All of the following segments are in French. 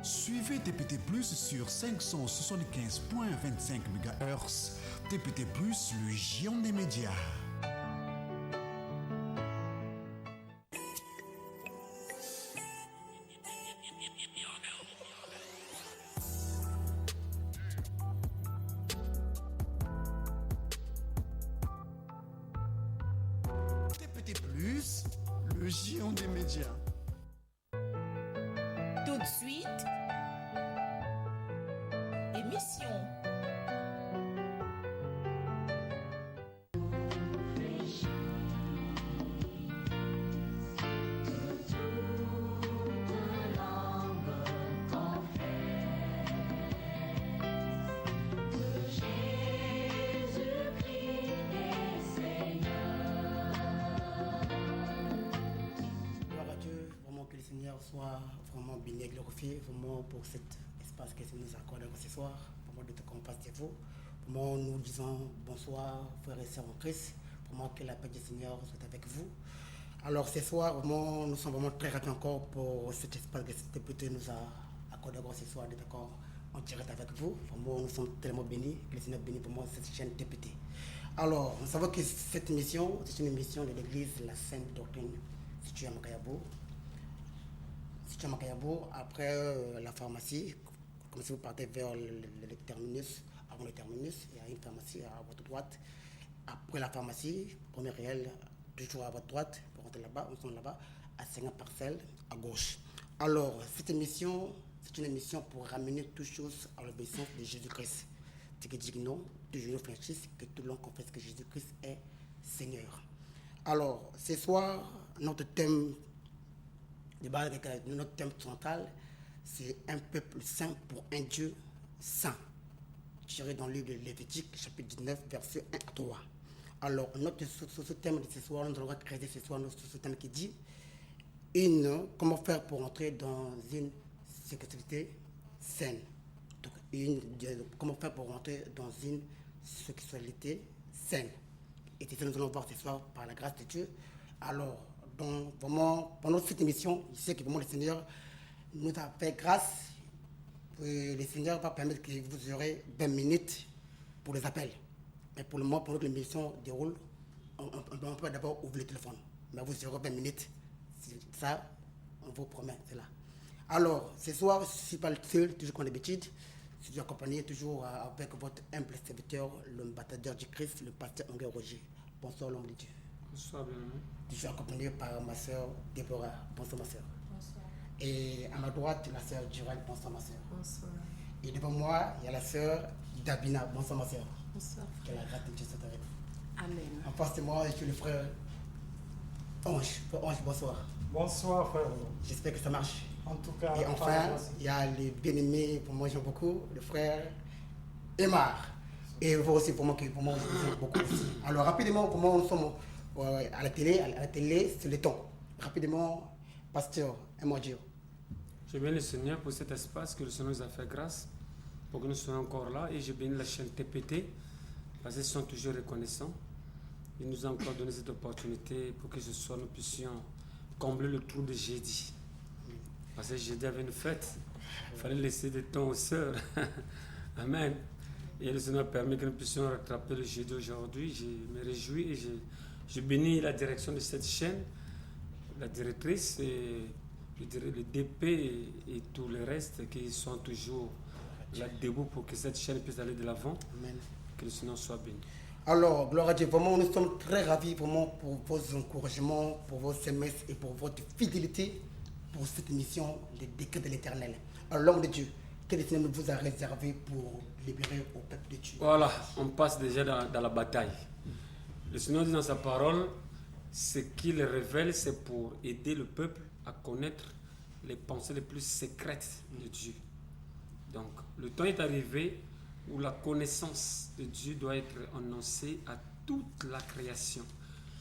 Suivez TPT Plus sur 575.25 MHz. TPT Plus, le géant des médias. TPT Plus, le géant des médias. Tout de suite, émission. Soit vraiment béni et glorifié vraiment pour cet espace que nous accorde ce soir, pour moi de te qu'on passe de vous. Pour moi, nous disons bonsoir, frères et sœurs en Christ, pour moi que la paix du Seigneur soit avec vous. Alors ce soir, vraiment, nous sommes vraiment très ravis encore pour cet espace que cet député nous a accordé ce soir d'être encore en direct avec vous. Vraiment, nous sommes tellement bénis, que le Seigneur bénit pour moi cette chaîne député. Alors, nous savons que cette émission, c'est une émission de l'église La Sainte Doctrine située à Makayabo. Après la pharmacie, comme si vous partez vers le terminus, avant le terminus, il y a une pharmacie à votre droite. Après la pharmacie, premier réel, toujours à votre droite, pour rentrer là-bas, nous sommes là-bas, à 50 parcelles à gauche. Alors, cette émission, c'est une émission pour ramener toutes choses à l'obéissance de Jésus-Christ. C'est que dit non, toujours nous fléchissent, que tout le monde confesse que Jésus-Christ est Seigneur. Alors, ce soir, notre thème notre thème central, c'est un peuple saint pour un Dieu saint, tiré dans le livre de Lévitique, chapitre 19, versets 1 à 3. Alors, sur ce thème de ce soir, nous allons créer ce soir ce thème qui dit comment faire pour entrer dans une sexualité saine. Donc, comment faire pour entrer dans une sexualité saine. Et c'est ce que nous allons voir ce soir par la grâce de Dieu. Alors, donc, vraiment, pendant cette émission, je sais que vraiment le Seigneur nous a fait grâce. Le Seigneur va permettre que vous aurez 20 minutes pour les appels. Mais pour le moment, pendant que l'émission déroule, on peut d'abord ouvrir le téléphone. Mais vous aurez 20 minutes. Ça, on vous promet cela. Alors, ce soir, je ne suis pas le seul, toujours comme d'habitude. Je suis accompagné toujours avec votre humble serviteur, l'ambassadeur du Christ, le pasteur Anguin Roger. Bonsoir, l'homme de Dieu. Bonsoir, bien. Je suis accompagné par ma soeur Déborah. Bonsoir, ma soeur. Bonsoir. Et à ma droite, la soeur Durel. Bonsoir, ma soeur. Bonsoir. Et devant moi, il y a la soeur Dabina. Bonsoir, ma soeur. Bonsoir. Que la grâce de Dieu soit avec vous. Amen. En face de moi, je suis le frère Ange. Frère Ange, bonsoir. Bonsoir, frère. J'espère que ça marche. En tout cas, Et enfin, il y a les bien-aimés, pour moi, j'aime beaucoup, le frère Aymar. Et vous aussi, pour moi, je vous aime beaucoup aussi. Alors, rapidement, pour moi, nous sommes à la télé, c'est le temps. Rapidement, pasteur Aymar Dieu. Je bénis le Seigneur pour cet espace que le Seigneur nous a fait grâce pour que nous soyons encore là. Et je bénis la chaîne TPT parce qu'ils sont toujours reconnaissants. Il nous a encore donné cette opportunité pour que ce soit nous puissions combler le trou de jeudi. Parce que jeudi avait une fête. Il fallait laisser des temps aux sœurs. Amen. Et le Seigneur permet que nous puissions rattraper le jeudi aujourd'hui. Je me réjouis et je bénis la direction de cette chaîne, la directrice, et je dirais le DP et tout le reste qui sont toujours là debout pour que cette chaîne puisse aller de l'avant. Amen. Que le Seigneur soit béni. Alors, gloire à Dieu, vraiment, nous sommes très ravis vraiment pour vos encouragements, pour vos SMS et pour votre fidélité pour cette mission des décrets de l'Éternel. Alors, l'homme de Dieu, quel est Seigneur vous a réservé pour libérer au peuple de Dieu? Voilà, on passe déjà dans la bataille. Le Seigneur dit dans sa parole, ce qu'il révèle, c'est pour aider le peuple à connaître les pensées les plus secrètes de Dieu. Donc, le temps est arrivé où la connaissance de Dieu doit être annoncée à toute la création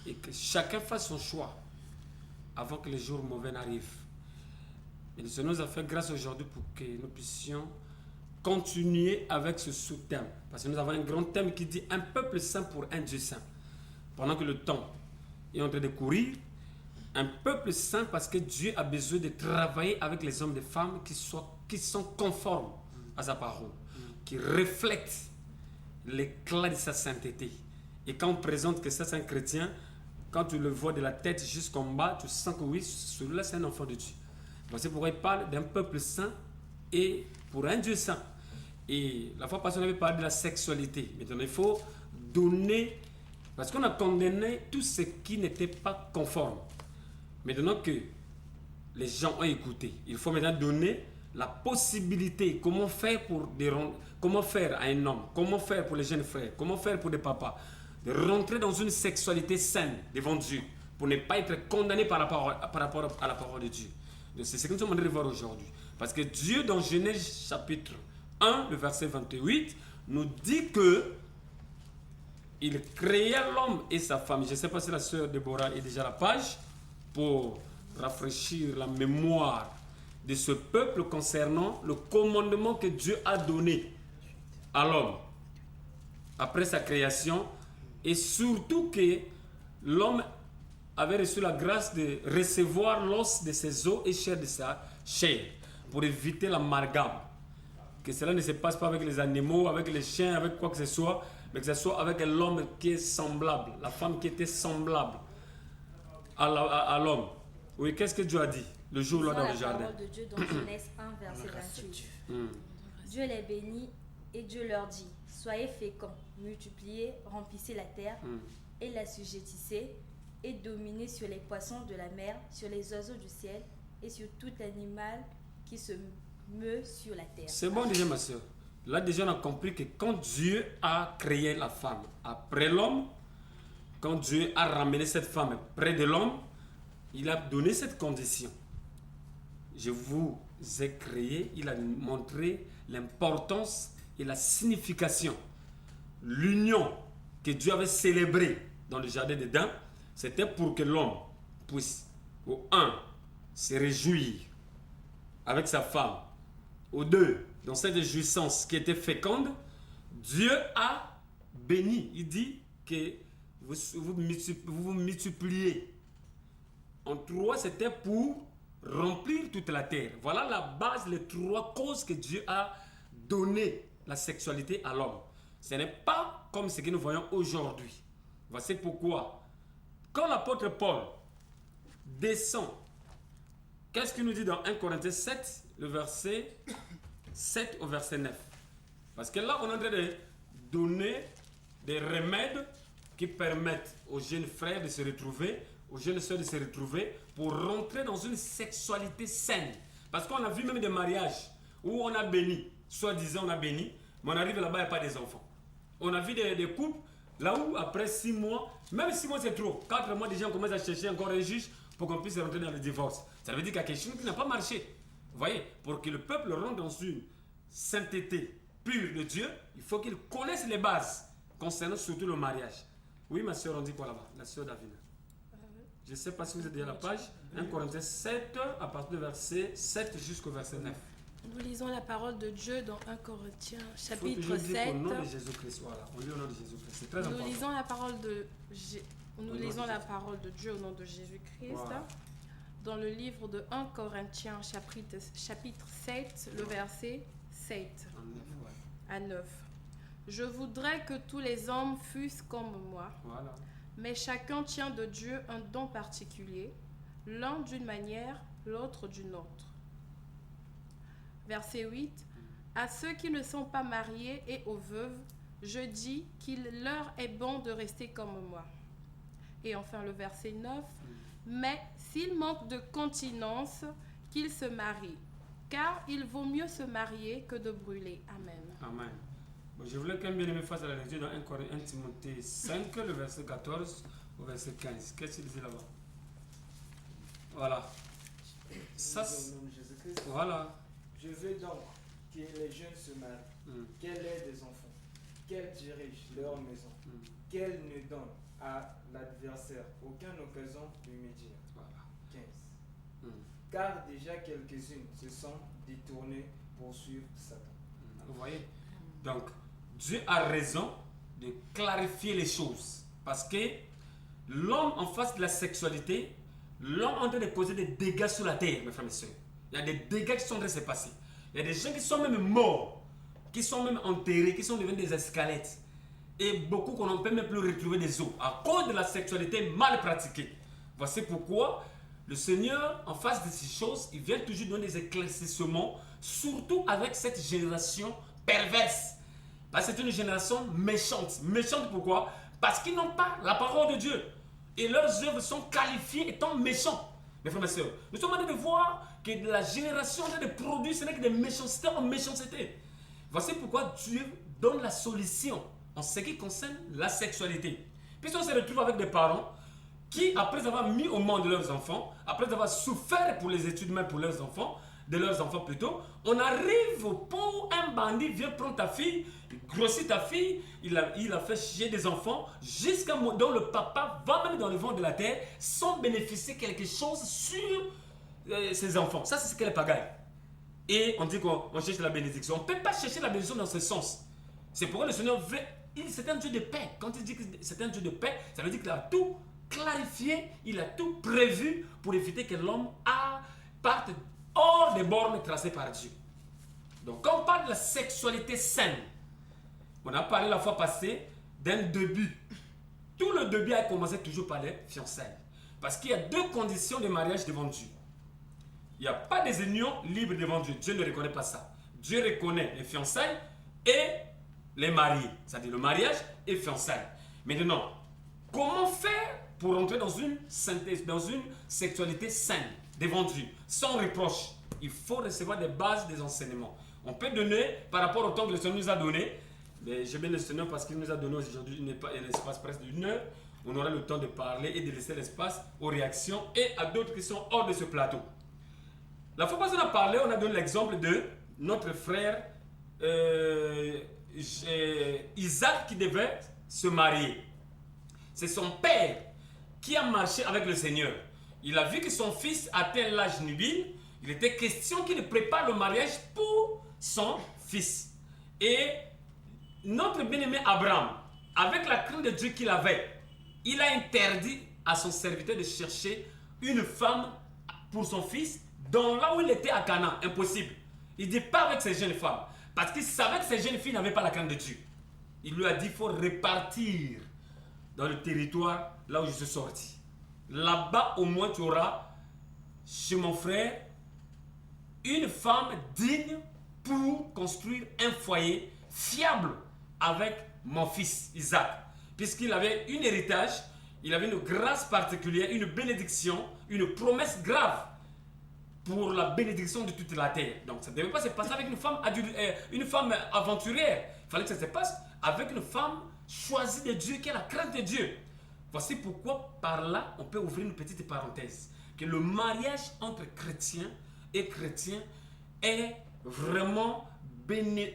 et que chacun fasse son choix avant que les jours mauvais n'arrivent. Et le Seigneur nous a fait grâce aujourd'hui pour que nous puissions continuer avec ce sous-thème. Parce que nous avons un grand thème qui dit un peuple saint pour un Dieu saint. Pendant que le temps est en train de courir, un peuple saint parce que Dieu a besoin de travailler avec les hommes et les femmes qui soient qui sont conformes à sa parole, qui reflètent l'éclat de sa sainteté. Et quand on présente que ça c'est un chrétien, quand tu le vois de la tête jusqu'en bas, tu sens que oui, celui-là c'est un enfant de Dieu. Donc c'est pourquoi il parle d'un peuple saint et pour un Dieu saint. Et la fois passée on avait parlé de la sexualité. Maintenant il faut donner, parce qu'on a condamné tout ce qui n'était pas conforme. Maintenant que les gens ont écouté, il faut maintenant donner la possibilité, comment faire à un homme, comment faire pour les jeunes frères, comment faire pour des papas, de rentrer dans une sexualité saine devant Dieu, pour ne pas être condamné par rapport à la parole de Dieu. Donc c'est ce que nous sommes en train de voir aujourd'hui. Parce que Dieu, dans Genèse chapitre 1, le verset 28, nous dit que il créa l'homme et sa femme. Je ne sais pas si la sœur Déborah est déjà à la page pour rafraîchir la mémoire de ce peuple concernant le commandement que Dieu a donné à l'homme après sa création, et surtout que l'homme avait reçu la grâce de recevoir l'os de ses os et chair de sa chair pour éviter l'amalgame. Que cela ne se passe pas avec les animaux, avec les chiens, avec quoi que ce soit, mais que ce soit avec l'homme qui est semblable, la femme qui était semblable à l'homme. Oui, qu'est-ce que Dieu a dit le jour-là dans le jardin? La parole de Dieu dans Genèse 1, verset 28. Dieu les bénit et Dieu leur dit: soyez féconds, multipliez, remplissez la terre et l'assujettissez, et dominez sur les poissons de la mer, sur les oiseaux du ciel et sur tout animal qui se meut sur la terre. C'est bon déjà, ma soeur. Là déjà on a compris que quand Dieu a créé la femme après l'homme, quand Dieu a ramené cette femme près de l'homme, il a donné cette condition. Je vous ai créé, il a montré l'importance et la signification. L'union que Dieu avait célébrée dans le jardin d'Éden, c'était pour que l'homme puisse, au un, se réjouir avec sa femme, au deux, dans cette jouissance qui était féconde, Dieu a béni. Il dit que vous multipliez. En trois, c'était pour remplir toute la terre. Voilà la base, les trois causes que Dieu a donné la sexualité à l'homme. Ce n'est pas comme ce que nous voyons aujourd'hui. Voici pourquoi, quand l'apôtre Paul descend, qu'est-ce qu'il nous dit dans 1 Corinthiens 7, le verset 7 au verset 9? Parce que là, on est en train de donner des remèdes qui permettent aux jeunes frères de se retrouver, aux jeunes sœurs de se retrouver pour rentrer dans une sexualité saine. Parce qu'on a vu même des mariages où on a béni, soi-disant on a béni, mais on arrive là-bas, il n'y a pas des enfants. On a vu des couples, là où après 6 mois, même 6 mois c'est trop, 4 mois déjà on commence à chercher encore un juge pour qu'on puisse rentrer dans le divorce. Ça veut dire qu'il y a quelque chose qui n'a pas marché. Vous voyez, pour que le peuple rentre dans une sainteté pure de Dieu, il faut qu'il connaisse les bases concernant surtout le mariage. Oui, ma soeur, on dit quoi là-bas? La soeur Davina. Je ne sais pas si vous êtes déjà à la page. 1 Corinthiens 7, à partir du verset 7 jusqu'au verset 9. Nous lisons la parole de Dieu dans 1 Corinthiens chapitre faut 7. Au nom de Jésus-Christ, voilà. On lit au nom de Jésus-Christ. C'est très important. Nous lisons la parole de Dieu au nom de Jésus-Christ. Voilà. Dans le livre de 1 Corinthiens chapitre 7, le verset 7 à 9. Je voudrais que tous les hommes fussent comme moi. Voilà. Mais chacun tient de Dieu un don particulier, l'un d'une manière, l'autre d'une autre. Verset 8. À ceux qui ne sont pas mariés et aux veuves, je dis qu'il leur est bon de rester comme moi. Et enfin le verset 9. Mais s'ils manquent de continence, qu'ils se marient, car il vaut mieux se marier que de brûler. Amen. Amen. Bon, je voulais qu'un bien-aimé fasse la lecture dans 1 Timothée 5, le verset 14 au verset 15. Qu'est-ce qu'il dit là-bas? Voilà. Ça, voilà. Je veux donc que les jeunes se marient, qu'elles aient des enfants, qu'elles dirigent leur maison, qu'elles ne donnent à l'adversaire aucune occasion de médire. Voilà. 15. Car déjà quelques-unes se sont détournées pour suivre Satan. Vous voyez? Donc, Dieu a raison de clarifier les choses. Parce que l'homme en face de la sexualité, l'homme est en train de causer des dégâts sur la terre, mes frères et sœurs. Il y a des dégâts qui sont en train de se passer. Il Il y a des gens qui sont même morts, qui sont même enterrés, qui sont devenus des squelettes. Et beaucoup qu'on ne peut même plus retrouver des os à cause de la sexualité mal pratiquée. Voici pourquoi le Seigneur, en face de ces choses, il vient toujours donner des éclaircissements, surtout avec cette génération perverse. Parce que c'est une génération méchante. Méchante pourquoi? Parce qu'ils n'ont pas la parole de Dieu. Et leurs œuvres sont qualifiées étant méchants. Mes frères et sœurs, nous sommes en train de voir que la génération de produits, ce n'est que des méchancetés en méchanceté. Voici pourquoi Dieu donne la solution en ce qui concerne la sexualité. Puisqu'on se retrouve avec des parents qui, après avoir mis au monde leurs enfants, après avoir souffert pour les études même pour leurs enfants, de leurs enfants plutôt, on arrive au point où un bandit vient prendre ta fille, il grossit ta fille, il a fait chier des enfants, jusqu'à dont le papa va même dans le ventre de la terre sans bénéficier quelque chose sur ses enfants. Ça, c'est ce qu'est le pagaille. Et on dit qu'on cherche la bénédiction. On ne peut pas chercher la bénédiction dans ce sens. C'est pourquoi le Seigneur veut, c'est un Dieu de paix. Quand il dit que c'est un Dieu de paix, ça veut dire qu'il a tout clarifié, il a tout prévu pour éviter que l'homme parte hors des bornes tracées par Dieu. Donc quand on parle de la sexualité saine, on a parlé la fois passée d'un début. Tout le début a commencé toujours par les fiançailles. Parce qu'il y a deux conditions de mariage devant Dieu. Il n'y a pas des unions libres devant Dieu. Dieu ne reconnaît pas ça. Dieu reconnaît les fiançailles et les mariés. C'est-à-dire le mariage et fiançailles. Maintenant, comment faire pour entrer dans une synthèse, dans une sexualité saine devant Dieu, sans reproche? Il faut recevoir des bases, des enseignements. On peut donner par rapport au temps que le Seigneur nous a donné. Mais je bénis le Seigneur parce qu'il nous a donné aujourd'hui un espace presque d'une heure. On aura le temps de parler et de laisser l'espace aux réactions et à d'autres qui sont hors de ce plateau. La fois passée, on a parlé, on a donné l'exemple de notre frère Isaac qui devait se marier. C'est son père qui a marché avec le Seigneur. Il a vu que son fils atteint l'âge nubile. Il était question qu'il prépare le mariage pour son fils. Et notre bien-aimé Abraham, avec la crainte de Dieu qu'il avait, il a interdit à son serviteur de chercher une femme pour son fils dans là où il était à Canaan. Impossible. Il ne dit pas avec ces jeunes femmes. Parce qu'il savait que ces jeunes filles n'avaient pas la crainte de Dieu. Il lui a dit, il faut repartir dans le territoire là où je suis sorti. Là-bas, au moins, tu auras, chez mon frère, une femme digne pour construire un foyer fiable avec mon fils Isaac. Puisqu'il avait un héritage, il avait une grâce particulière, une bénédiction, une promesse grave pour la bénédiction de toute la terre. Donc ça ne devait pas se passer avec une femme aventurière. Il fallait que ça se passe avec une femme choisie de Dieu, qui a la crainte de Dieu. Voici pourquoi par là, on peut ouvrir une petite parenthèse. Que le mariage entre chrétiens et chrétiens est vraiment béni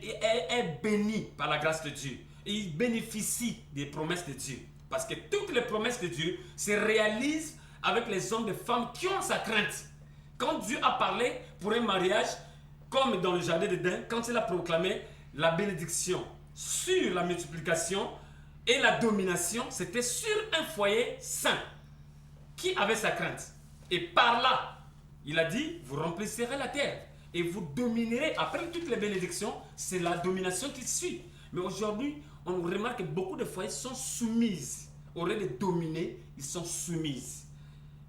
par la grâce de Dieu. Et il bénéficie des promesses de Dieu. Parce que toutes les promesses de Dieu se réalisent avec les hommes et femmes qui ont sa crainte. Quand Dieu a parlé pour un mariage, comme dans le jardin d'Éden, quand il a proclamé la bénédiction sur la multiplication et la domination, c'était sur un foyer saint qui avait sa crainte. Et par là, il a dit, vous remplirez la terre et vous dominerez. Après toutes les bénédictions, c'est la domination qui suit. Mais aujourd'hui, on remarque que beaucoup de foyers sont soumises. Au lieu de dominer, ils sont soumises.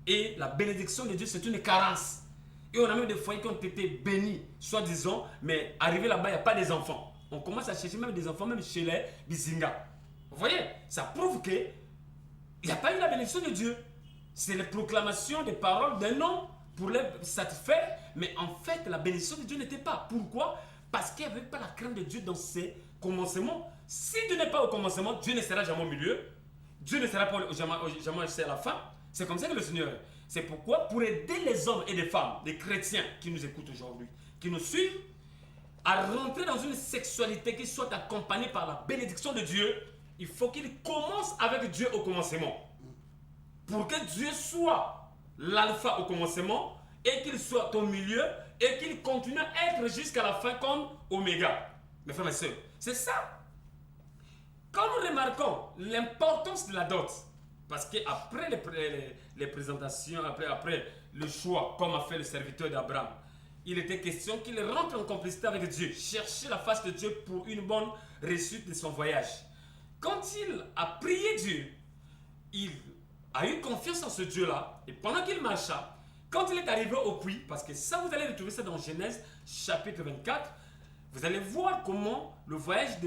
Et la bénédiction de Dieu, c'est une carence. Et on a même des foyers qui ont été bénis, soi-disant, mais arrivé là-bas, il n'y a pas des enfants. On commence à chercher même des enfants, même chez les Bizinga. Vous voyez, ça prouve qu'il n'y a pas eu la bénédiction de Dieu. C'est la proclamation des paroles d'un homme pour les satisfaire, mais en fait, la bénédiction de Dieu n'était pas. Pourquoi? Parce qu'il n'y avait pas la crainte de Dieu dans ses commencements. Si Dieu n'est pas au commencement, Dieu ne sera jamais au milieu. Dieu ne sera pas jamais à la fin. C'est comme ça que le Seigneur est. C'est pourquoi, pour aider les hommes et les femmes, les chrétiens qui nous écoutent aujourd'hui, qui nous suivent, à rentrer dans une sexualité qui soit accompagnée par la bénédiction de Dieu, il faut qu'ils commencent avec Dieu au commencement. Pour que Dieu soit l'alpha au commencement et qu'il soit au milieu et qu'il continue à être jusqu'à la fin comme oméga. Mes frères et sœurs, c'est ça. Quand nous remarquons l'importance de la dot, parce qu'après les présentations, après le choix, comme a fait le serviteur d'Abraham, il était question qu'il rentre en complicité avec Dieu, chercher la face de Dieu pour une bonne réussite de son voyage. Quand il a prié Dieu, il a eu confiance en ce Dieu-là, et pendant qu'il marcha, quand il est arrivé au puits, parce que ça vous allez retrouver ça dans Genèse chapitre 24, vous allez voir comment le voyage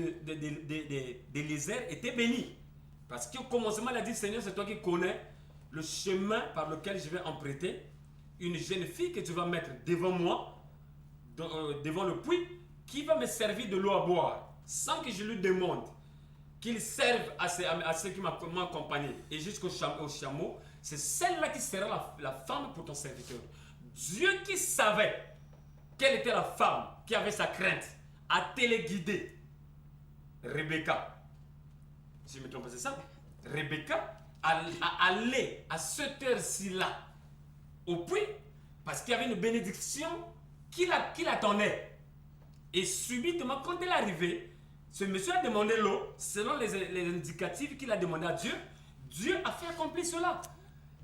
d'Élisée était béni. Parce qu'au commencement, il a dit, Seigneur, c'est toi qui connais le chemin par lequel je vais emprunter. Une jeune fille que tu vas mettre devant moi, devant le puits, qui va me servir de l'eau à boire, sans que je lui demande qu'il serve à ceux qui m'ont accompagné et jusqu'au chameau. C'est celle-là qui sera la femme pour ton serviteur. Dieu qui savait quelle était la femme qui avait sa crainte, a téléguidé Rebecca. Si je me trompe pas, c'est ça. Rebecca allait à cette heure-ci là au puits parce qu'il y avait une bénédiction qui l'attendait. Et subitement, quand elle est arrivée, ce monsieur a demandé l'eau selon les indicatifs qu'il a demandé à Dieu. Dieu a fait accomplir cela.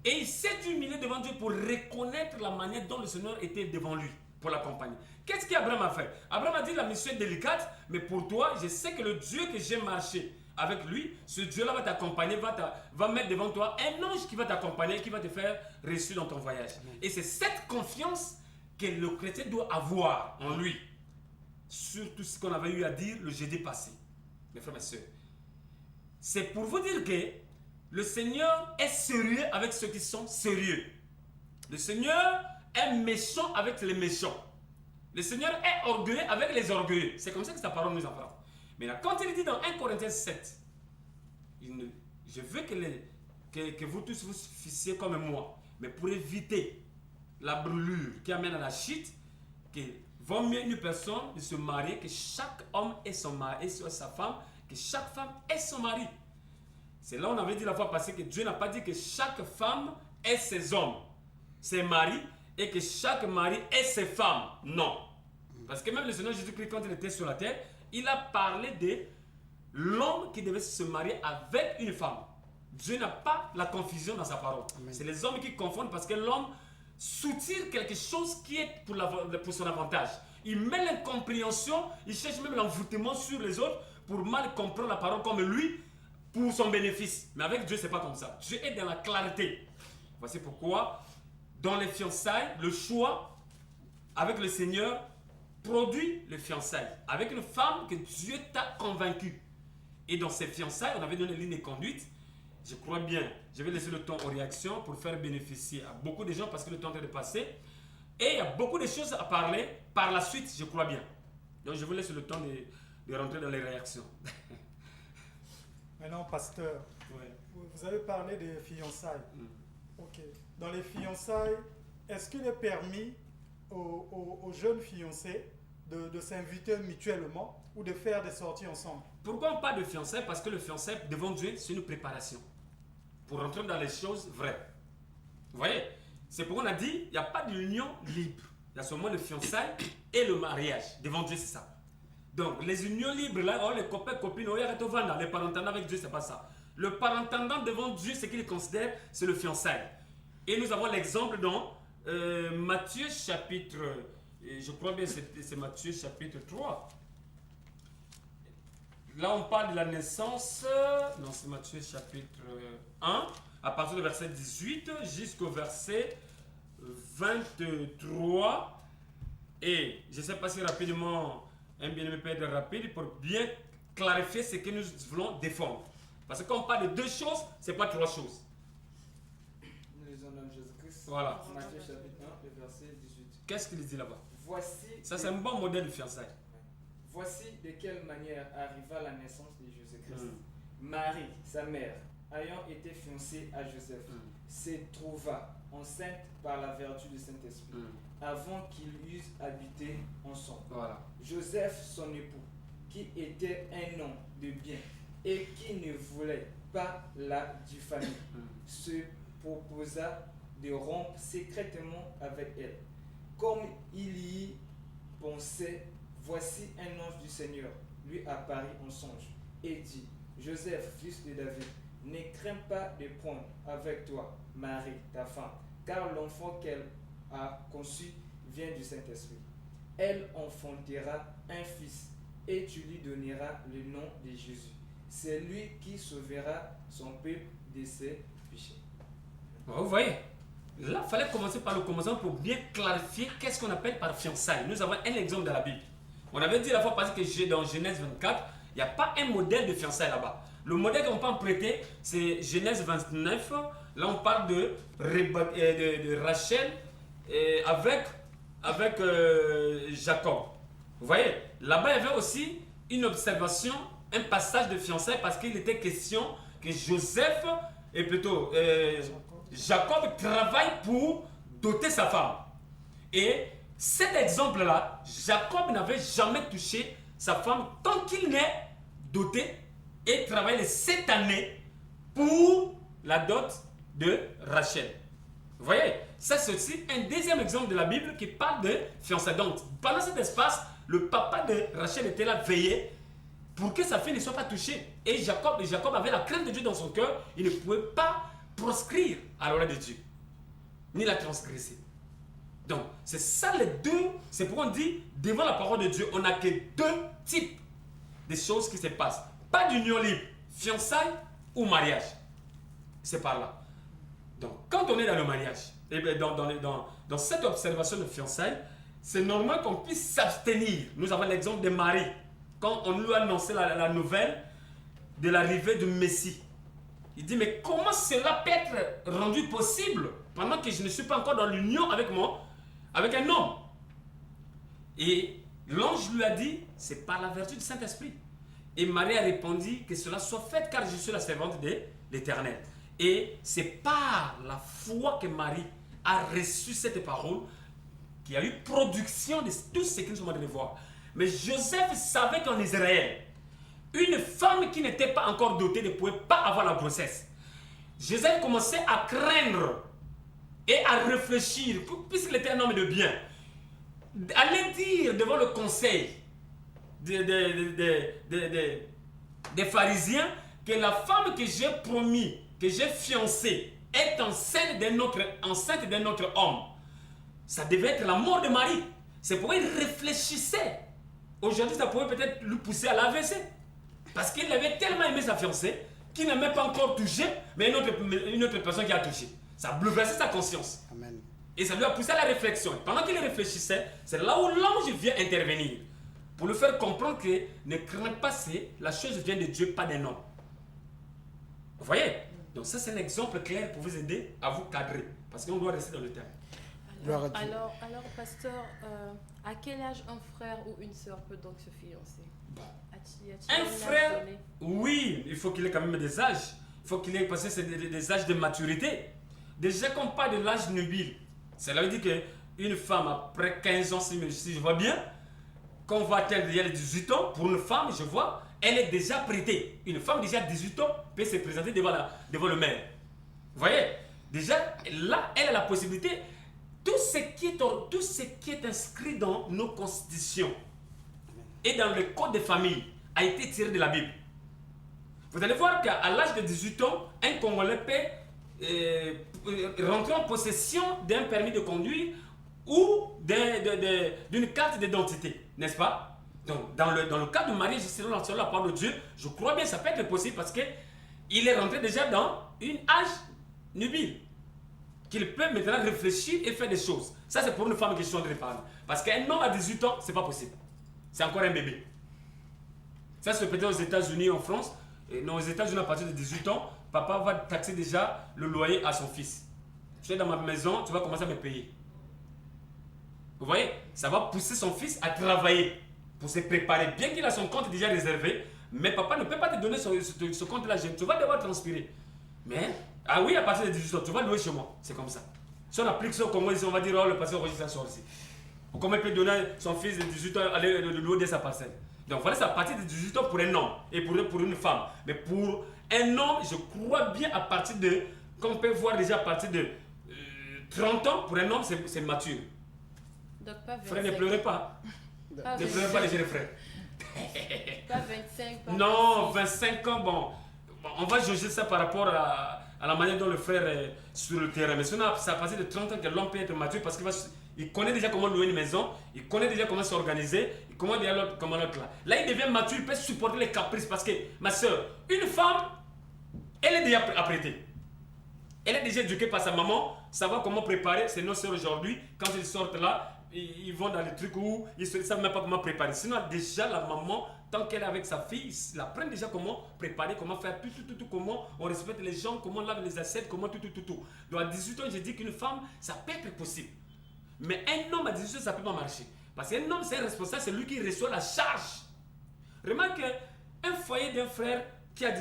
Et il s'est humilié devant Dieu pour reconnaître la manière dont le Seigneur était devant lui, pour l'accompagner. Qu'est-ce qu'Abraham a fait? Abraham a dit, la mission est délicate, mais pour toi, je sais que le Dieu que j'ai marché avec lui, ce Dieu-là va t'accompagner, va mettre devant toi un ange qui va t'accompagner, qui va te faire réussir dans ton voyage. Et c'est cette confiance que le chrétien doit avoir en lui, sur tout ce qu'on avait eu à dire le jeudi passé, mes frères et sœurs. C'est pour vous dire que le Seigneur est sérieux avec ceux qui sont sérieux. Le Seigneur est méchant avec les méchants. Le Seigneur est orgueilleux avec les orgueilleux. C'est comme ça que sa parole nous apprend. Mais là, quand il dit dans 1 Corinthiens 7, je veux que vous tous vous fissiez comme moi, mais pour éviter la brûlure qui amène à la chute, qu'il vaut mieux une personne de se marier, que chaque homme ait son mari, et sa femme, que chaque femme ait son mari. C'est là où on avait dit la fois passée que Dieu n'a pas dit que chaque femme ait ses hommes, ses maris, et que chaque mari ait ses femmes. Non. Parce que même le Seigneur Jésus-Christ, quand il était sur la terre, il a parlé de l'homme qui devait se marier avec une femme. Dieu n'a pas la confusion dans sa parole. C'est les hommes qui confondent parce que l'homme soutire quelque chose qui est pour son avantage. Il met l'incompréhension, il cherche même l'envoûtement sur les autres pour mal comprendre la parole comme lui, pour son bénéfice. Mais avec Dieu, ce n'est pas comme ça. Dieu est dans la clarté. Voici pourquoi, dans les fiançailles, le choix avec le Seigneur produit les fiançailles. Avec une femme que Dieu t'a convaincu. Et dans ces fiançailles, on avait donné une ligne de conduite. Je crois bien, je vais laisser le temps aux réactions pour faire bénéficier à beaucoup de gens parce que le temps est de passer. Et il y a beaucoup de choses à parler par la suite, je crois bien. Donc je vous laisse le temps de rentrer dans les réactions. Maintenant, pasteur, vous avez parlé des fiançailles. Ok. Dans les fiançailles, est-ce qu'il est permis aux jeunes fiancés de s'inviter mutuellement ou de faire des sorties ensemble? Pourquoi on parle de fiançailles? Parce que le fiançailles, devant Dieu, c'est une préparation pour rentrer dans les choses vraies. Vous voyez? C'est pourquoi on a dit, il n'y a pas d'union libre. Il y a seulement le fiançailles et le mariage. Devant Dieu, c'est ça. Donc, les unions libres, là, les copains, copines, les parentendants avec Dieu, c'est pas ça. Le parentendant devant Dieu, ce qu'il considère, c'est le fiançailles. Et nous avons l'exemple dans Matthieu chapitre, je crois bien c'est Matthieu chapitre 3. Là, on parle de la naissance, non, c'est Matthieu chapitre 1, à partir du verset 18 jusqu'au verset 23. Et je ne sais pas si rapidement, un bien-aimé peut être rapide pour bien clarifier ce que nous voulons défendre. Parce que quand on parle de deux choses, ce n'est pas trois choses. Nous lisons dans Jésus-Christ. Voilà. Matthieu chapitre 1, le verset 18. Qu'est-ce qu'il dit là-bas? Voici. Ça, c'est un bon modèle de fiançailles. Voici de quelle manière arriva la naissance de Jésus-Christ. Marie, sa mère, ayant été fiancée à Joseph, se trouva enceinte par la vertu du Saint-Esprit, avant qu'ils eussent habité ensemble. Voilà. Joseph, son époux, qui était un homme de bien et qui ne voulait pas la diffamer, se proposa de rompre secrètement avec elle. Comme il y pensait, voici un ange du Seigneur lui apparut en songe et dit: Joseph, fils de David, ne crains pas de prendre avec toi Marie, ta femme, car l'enfant qu'elle a conçu vient du Saint-Esprit. Elle enfantera un fils et tu lui donneras le nom de Jésus. C'est lui qui sauvera son peuple de ses péchés. Vous voyez, là, il fallait commencer par le commencement pour bien clarifier qu'est-ce qu'on appelle par fiançailles. Nous avons un exemple dans la Bible. On avait dit la fois passée que dans Genèse 24, il n'y a pas un modèle de fiançailles là-bas. Le modèle qu'on peut emprunter, c'est Genèse 29. Là, on parle de Rachel avec Jacob. Vous voyez, là-bas, il y avait aussi une observation, un passage de fiançailles parce qu'il était question que Joseph, et plutôt Jacob travaille pour doter sa femme. Et cet exemple-là, Jacob n'avait jamais touché sa femme tant qu'il n'est doté et travaille les 7 années pour la dot de Rachel. Vous voyez, ça c'est aussi un deuxième exemple de la Bible qui parle de fiançailles. Donc, pendant cet espace, le papa de Rachel était là veillé pour que sa fille ne soit pas touchée. Et Jacob avait la crainte de Dieu dans son cœur. Il ne pouvait pas proscrire à la loi de Dieu, ni la transgresser. Donc, c'est ça les deux. C'est pourquoi on dit, devant la parole de Dieu, on n'a que 2 types de choses qui se passent. Pas d'union libre, fiançailles ou mariage. C'est par là. Donc, quand on est dans le mariage, et bien dans cette observation de fiançailles, c'est normal qu'on puisse s'abstenir. Nous avons l'exemple de Marie. Quand on lui a annoncé la nouvelle de l'arrivée du Messie, il dit, mais comment cela peut être rendu possible pendant que je ne suis pas encore dans l'union avec un homme? Et l'ange lui a dit, c'est par la vertu du Saint-Esprit. Et Marie a répondu que cela soit fait car je suis la servante de l'Éternel. Et c'est par la foi que Marie a reçu cette parole qu'il y a eu production de tout ce que nous sommes en train de voir. Mais Joseph savait qu'en Israël, une femme qui n'était pas encore dotée ne pouvait pas avoir la grossesse. Joseph commençait à craindre et à réfléchir, puisqu'il était un homme de bien, aller dire devant le conseil des pharisiens que la femme que j'ai promis, que j'ai fiancée, est enceinte d'un autre homme. Ça devait être la mort de Marie. C'est pourquoi il réfléchissait. Aujourd'hui, ça pouvait peut-être lui pousser à l'AVC. Parce qu'il avait tellement aimé sa fiancée qu'il n'a même pas encore touché, mais une autre personne qui a touché. Ça a bouleversé sa conscience. Amen. Et ça lui a poussé à la réflexion. Pendant qu'il réfléchissait, c'est là où l'ange vient intervenir. Pour lui faire comprendre que ne crains pas, la chose vient de Dieu, pas d'un homme. Vous voyez? Donc ça, c'est un exemple clair pour vous aider à vous cadrer. Parce qu'on doit rester dans le terme. Alors, pasteur, à quel âge un frère ou une sœur peut donc se fiancer? Un frère, oui, il faut qu'il ait quand même des âges. Il faut qu'il ait passé des âges de maturité. Déjà, quand on parle de l'âge nubile, cela veut dire qu'une femme, après 15 ans, si je vois bien, quand on va atteindre les 18 ans, pour une femme, je vois, elle est déjà prêtée. Une femme déjà 18 ans peut se présenter devant le maire. Vous voyez? Déjà, là, elle a la possibilité. Tout ce qui est inscrit dans nos constitutions et dans le code des familles a été tiré de la Bible. Vous allez voir qu'à l'âge de 18 ans, un Congolais peut rentrer en possession d'un permis de conduire ou d'une carte d'identité, n'est-ce pas? Donc, dans le cas de mariage, selon la parole de Dieu, je crois bien que ça peut être possible parce qu'il est rentré déjà dans une âge nubile. Qu'il peut maintenant réfléchir et faire des choses. Ça, c'est pour une femme qui est en train de parler. Parce qu'un homme à 18 ans, c'est pas possible. C'est encore un bébé. Ça, c'est peut-être aux États-Unis, en France. Non, aux États-Unis, à partir de 18 ans, papa va taxer déjà le loyer à son fils. Tu es dans ma maison, tu vas commencer à me payer. Vous voyez? Ça va pousser son fils à travailler pour se préparer. Bien qu'il a son compte déjà réservé, mais papa ne peut pas te donner ce compte-là. Tu vas devoir transpirer. Mais, ah oui, à partir de 18 ans, tu vas louer chez moi. C'est comme ça. Si on applique ça au Congo, on va dire, oh, le passé au registre, ça sort ici. Comment il peut donner son fils de 18 ans à aller louer de sa parcelle? Donc voilà, c'est à partir de 18 ans pour un homme et pour une femme. Mais pour un homme, je crois bien à partir de, qu'on peut voir déjà à partir de 30 ans, pour un homme, c'est mature. Donc pas 25. Frère, ne pleurez pas. Ne pleurez pas les jeunes frères. Pas 25, pas non, 25 ans, bon, on va juger ça par rapport à la manière dont le frère est sur le terrain. Mais sinon, c'est à partir de 30 ans que l'homme peut être mature parce qu'il il connaît déjà comment louer une maison, il connaît déjà comment s'organiser, il connaît déjà comment l'autre là. Là, il devient mature, il peut supporter les caprices parce que, ma soeur, une femme, elle est déjà apprêtée. Elle est déjà éduquée par sa maman, savoir comment préparer. C'est nos soeurs aujourd'hui, quand ils sortent là, ils vont dans les trucs où ils ne savent même pas comment préparer. Sinon, déjà, la maman, tant qu'elle est avec sa fille, elle apprend déjà comment préparer, comment faire tout, comment on respecte les gens, comment on lave les assiettes, comment tout. Donc à 18 ans, j'ai dit qu'une femme, ça peut être possible. Mais un homme à 18 ans, ça ne peut pas marcher. Parce qu'un homme, c'est un responsable, c'est lui qui reçoit la charge. Remarque qu'un foyer d'un frère qui a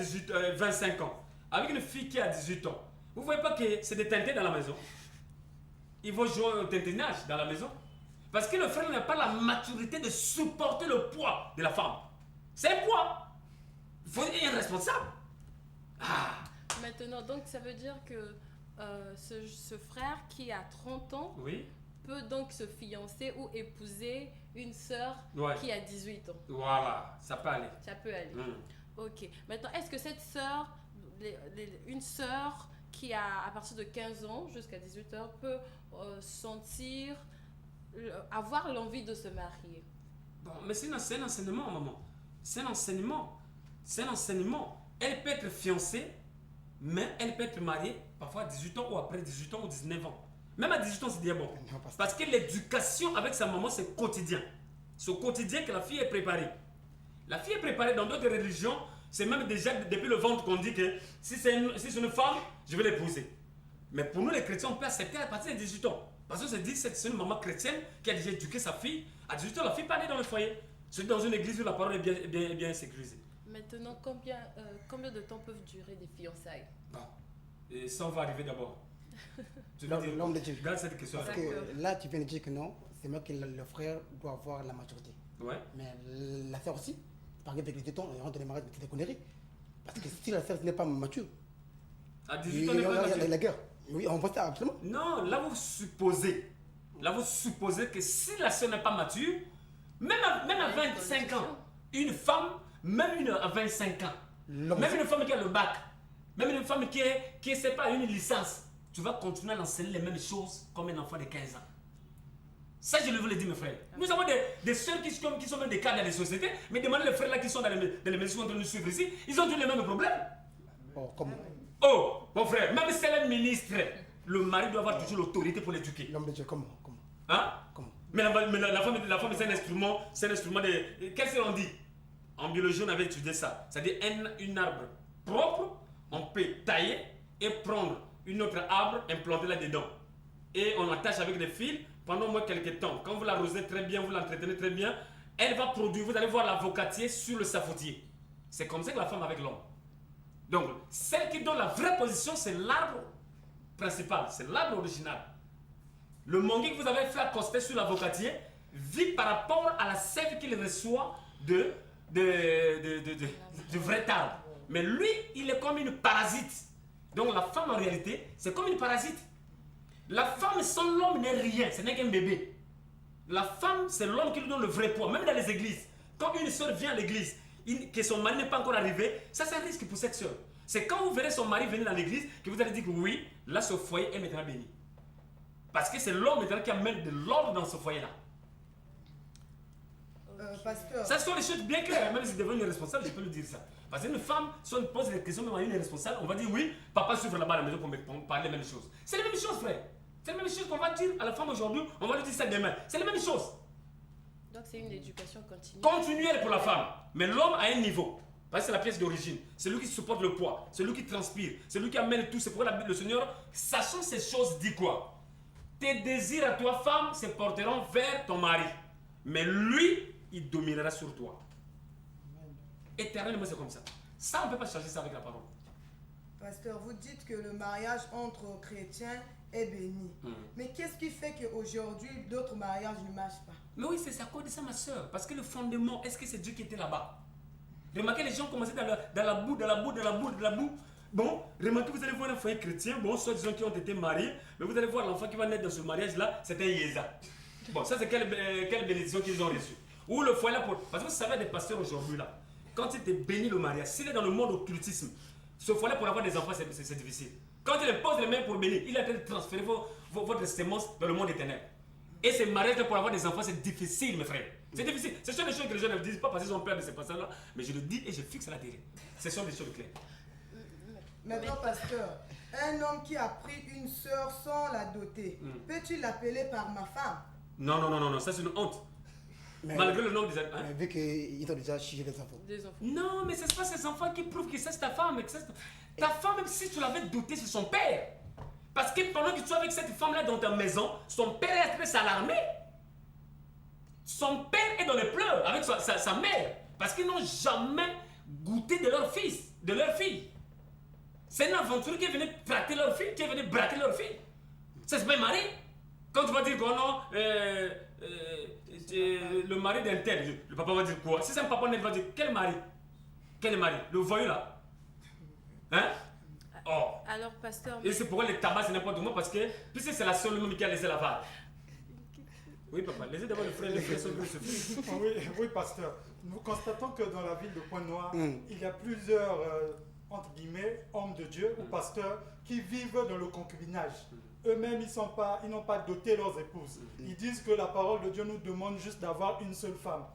25 ans, avec une fille qui a 18 ans, vous ne voyez pas que c'est des teintés dans la maison. Ils vont jouer au tintinage dans la maison. Parce que le frère n'a pas la maturité de supporter le poids de la femme. C'est un poids. Il faut être responsable. Maintenant, donc ça veut dire que ce frère qui a 30 ans peut donc se fiancer ou épouser une sœur qui a 18 ans. Voilà, ça peut aller. Ça peut aller. Ok. Maintenant, est-ce que cette sœur, une sœur qui a à partir de 15 ans jusqu'à 18 ans peut avoir l'envie de se marier? Bon, mais c'est un enseignement, maman. C'est un enseignement. Elle peut être fiancée, mais elle peut être mariée parfois à 18 ans ou après 18 ans ou 19 ans. Même à 18 ans, c'est déjà bon. Parce que l'éducation avec sa maman, c'est quotidien. C'est au quotidien que la fille est préparée. La fille est préparée dans d'autres religions. C'est même déjà depuis le ventre qu'on dit que si c'est une femme, je vais l'épouser. Mais pour nous, les chrétiens, on peut accepter à partir de 18 ans. Parce que c'est dit que c'est une maman chrétienne qui a déjà éduqué sa fille. À 18 ans, la fille peut aller dans le foyer. C'est dans une église où la parole est bien sécurisée. Maintenant, combien de temps peuvent durer des fiançailles? Bon. Et ça, on va arriver d'abord. L'homme de Dieu. Regarde cette question. Parce que là, tu viens de dire que non, c'est moi que le frère doit avoir la maturité. Ouais. Mais la sœur aussi, par exemple, avec les tétons, on rentre dans les mariages, c'est des conneries. Parce que si la sœur n'est pas mature, à 18 ans, il y a la guerre. Oui, on voit ça absolument. Non, là vous supposez que si la sœur n'est pas mature, même à 25 ans, une femme, même à 25 ans, même une femme qui a le bac, même une femme qui est c'est pas une licence, tu vas continuer à enseigner les mêmes choses comme un enfant de 15 ans. Ça, je le dire, mes frères. Nous avons des sœurs qui sont même des cadres dans les sociétés, mais demandez les frères là qui sont dans les maisons de nous suivre ici, ils ont tous les mêmes problèmes. Oh, comment? Oh, mon frère, même si c'est le ministre, le mari doit avoir toujours l'autorité pour l'éduquer. L'homme de Dieu, comment? Hein? Comment? Mais la femme c'est un instrument de... Qu'est-ce qu'on dit? En biologie, on avait étudié ça. C'est-à-dire un arbre propre, on peut tailler et prendre une autre arbre, implanter là-dedans. Et on l'attache avec des fils pendant au moins quelques temps. Quand vous l'arrosez très bien, vous l'entretenez très bien, elle va produire, vous allez voir l'avocatier sur le safotier. C'est comme ça que la femme avec l'homme. Donc, celle qui donne la vraie position, c'est l'arbre principal, c'est l'arbre original. Le manguier que vous avez fait accoster sur l'avocatier vit par rapport à la sève qu'il reçoit du vrai arbre. Mais lui, il est comme une parasite. Donc, la femme, en réalité, c'est comme une parasite. La femme sans l'homme n'est rien, ce n'est qu'un bébé. La femme, c'est l'homme qui lui donne le vrai poids, même dans les églises. Quand une soeur vient à l'église, que son mari n'est pas encore arrivé, ça c'est un risque pour cette soeur. C'est quand vous verrez son mari venir dans l'église que vous allez dire que oui, là ce foyer est maintenant béni. Parce que c'est l'homme maintenant qui amène de l'ordre dans ce foyer-là. Pasteur. Ça sont les choses bien claires, même si devant une responsable, je peux lui dire ça. Parce qu'une femme, si on pose des questions même à une responsable, on va dire oui, papa s'ouvre là-bas à la maison pour parler les mêmes choses. C'est les mêmes choses, frère. C'est les mêmes choses qu'on va dire à la femme aujourd'hui, on va lui dire ça demain. C'est les mêmes choses. Donc c'est une éducation continue. Continuelle pour la femme. Mais l'homme a un niveau. Parce que c'est la pièce d'origine. C'est lui qui supporte le poids. C'est lui qui transpire. C'est lui qui amène tout. C'est pourquoi le Seigneur, sachant ces choses, dit quoi? Tes désirs à toi, femme, se porteront vers ton mari. Mais lui, il dominera sur toi. Éternellement, c'est comme ça. Ça, on ne peut pas changer ça avec la parole. Pasteur, vous dites que le mariage entre chrétiens est béni. Mais qu'est-ce qui fait qu'aujourd'hui, d'autres mariages ne marchent pas? Mais oui, c'est à cause de ça, ma soeur. Parce que le fondement, est-ce que c'est Dieu qui était là-bas? Remarquez, les gens commençaient dans la boue. Bon, remarquez, vous allez voir un foyer chrétien, bon, soit des gens qui ont été mariés, mais vous allez voir l'enfant qui va naître dans ce mariage-là, c'est un Yéza. Bon, ça, c'est quelle bénédiction qu'ils ont reçue. Ou le foyer là pour... Parce que vous savez, des pasteurs aujourd'hui, là, quand il te bénit le mariage, s'il est dans le monde occultisme, ce foyer pour avoir des enfants, c'est difficile. Quand il pose les mains pour bénir, il a transféré votre sémence dans le monde éternel. Et ces mariages pour avoir des enfants, c'est difficile, mes frères. C'est difficile. Ce sont des choses que les gens ne disent pas parce qu'ils ont peur de ces passages-là. Mais je le dis et je fixe la télé. Ce sont des choses claires. Maintenant, pasteur, un homme qui a pris une sœur sans la doter, peux-tu l'appeler par ma femme? Non, ça c'est une honte. Mais, Malgré le nom des enfants. Mais vu qu'ils ont déjà chié les enfants. Non, mais ce n'est pas ces enfants qui prouvent que c'est ta femme. Ta femme, même si tu l'avais dotée, c'est son père. Parce que pendant que tu es avec cette femme-là dans ta maison, son père est très alarmé. Son père est dans les pleurs avec sa mère. Parce qu'ils n'ont jamais goûté de leur fils, de leur fille. C'est un aventurier qui est venu braquer leur fille, qui est venu braquer leur fille. Ça se fait mari. Quand tu vas dire quoi, non, le mari d'un tel, le papa va dire quoi? Si c'est un papa, il va dire quel mari? Quel mari? Le voyou là? Hein? Oh. Alors, pasteur. Et c'est pourquoi les tabacs, c'est n'importe comment, parce que puisque c'est la seule homme qui a laissé la part. Oui, papa, laissez d'abord le frère, les frères sont oui, pasteur. Nous constatons que dans la ville de Pointe-Noire, il y a plusieurs, entre guillemets, hommes de Dieu ou pasteurs qui vivent dans le concubinage. Eux-mêmes, ils n'ont pas doté leurs épouses. Ils disent que la parole de Dieu nous demande juste d'avoir une seule femme.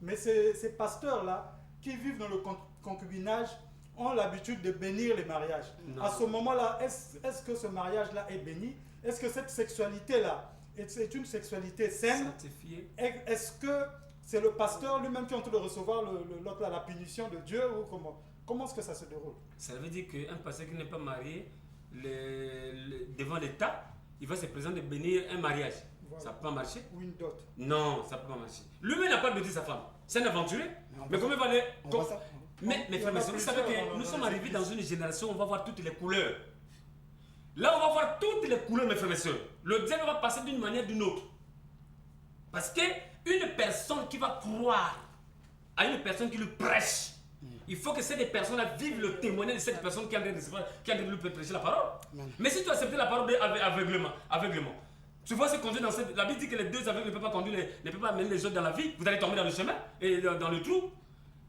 Mais ces pasteurs-là, qui vivent dans le concubinage, ont l'habitude de bénir les mariages. Non. À ce moment-là, est-ce que ce mariage-là est béni? Est-ce que cette sexualité-là est une sexualité saine? Est-ce que c'est le pasteur lui-même qui est en train de recevoir la punition de Dieu ou comment est-ce que ça se déroule? Ça veut dire qu'un pasteur qui n'est pas marié, devant l'État, il va se présenter bénir un mariage. Voilà. Ça peut pas marcher? Ou une dot? Non, ça peut pas marcher. Lui-même n'a pas doté sa femme. C'est un aventurier. Mais comment il va aller? Mais frère, vous savez que nous sommes arrivés dans une génération où on va voir toutes les couleurs. Là, on va voir toutes les couleurs, mes frères et sœurs. Le diable va passer d'une manière ou d'une autre. Parce qu'une personne qui va croire à une personne qui lui prêche, il faut que ces personnes-là vivent le témoignage de cette personne qui a de lui prêcher la parole. Mais si tu acceptes la parole aveuglement, tu vois ce conduire dans cette... La Bible dit que les deux aveugles ne peuvent pas conduire, ne peuvent pas amener les autres dans la vie. Vous allez tomber dans le chemin et dans le trou.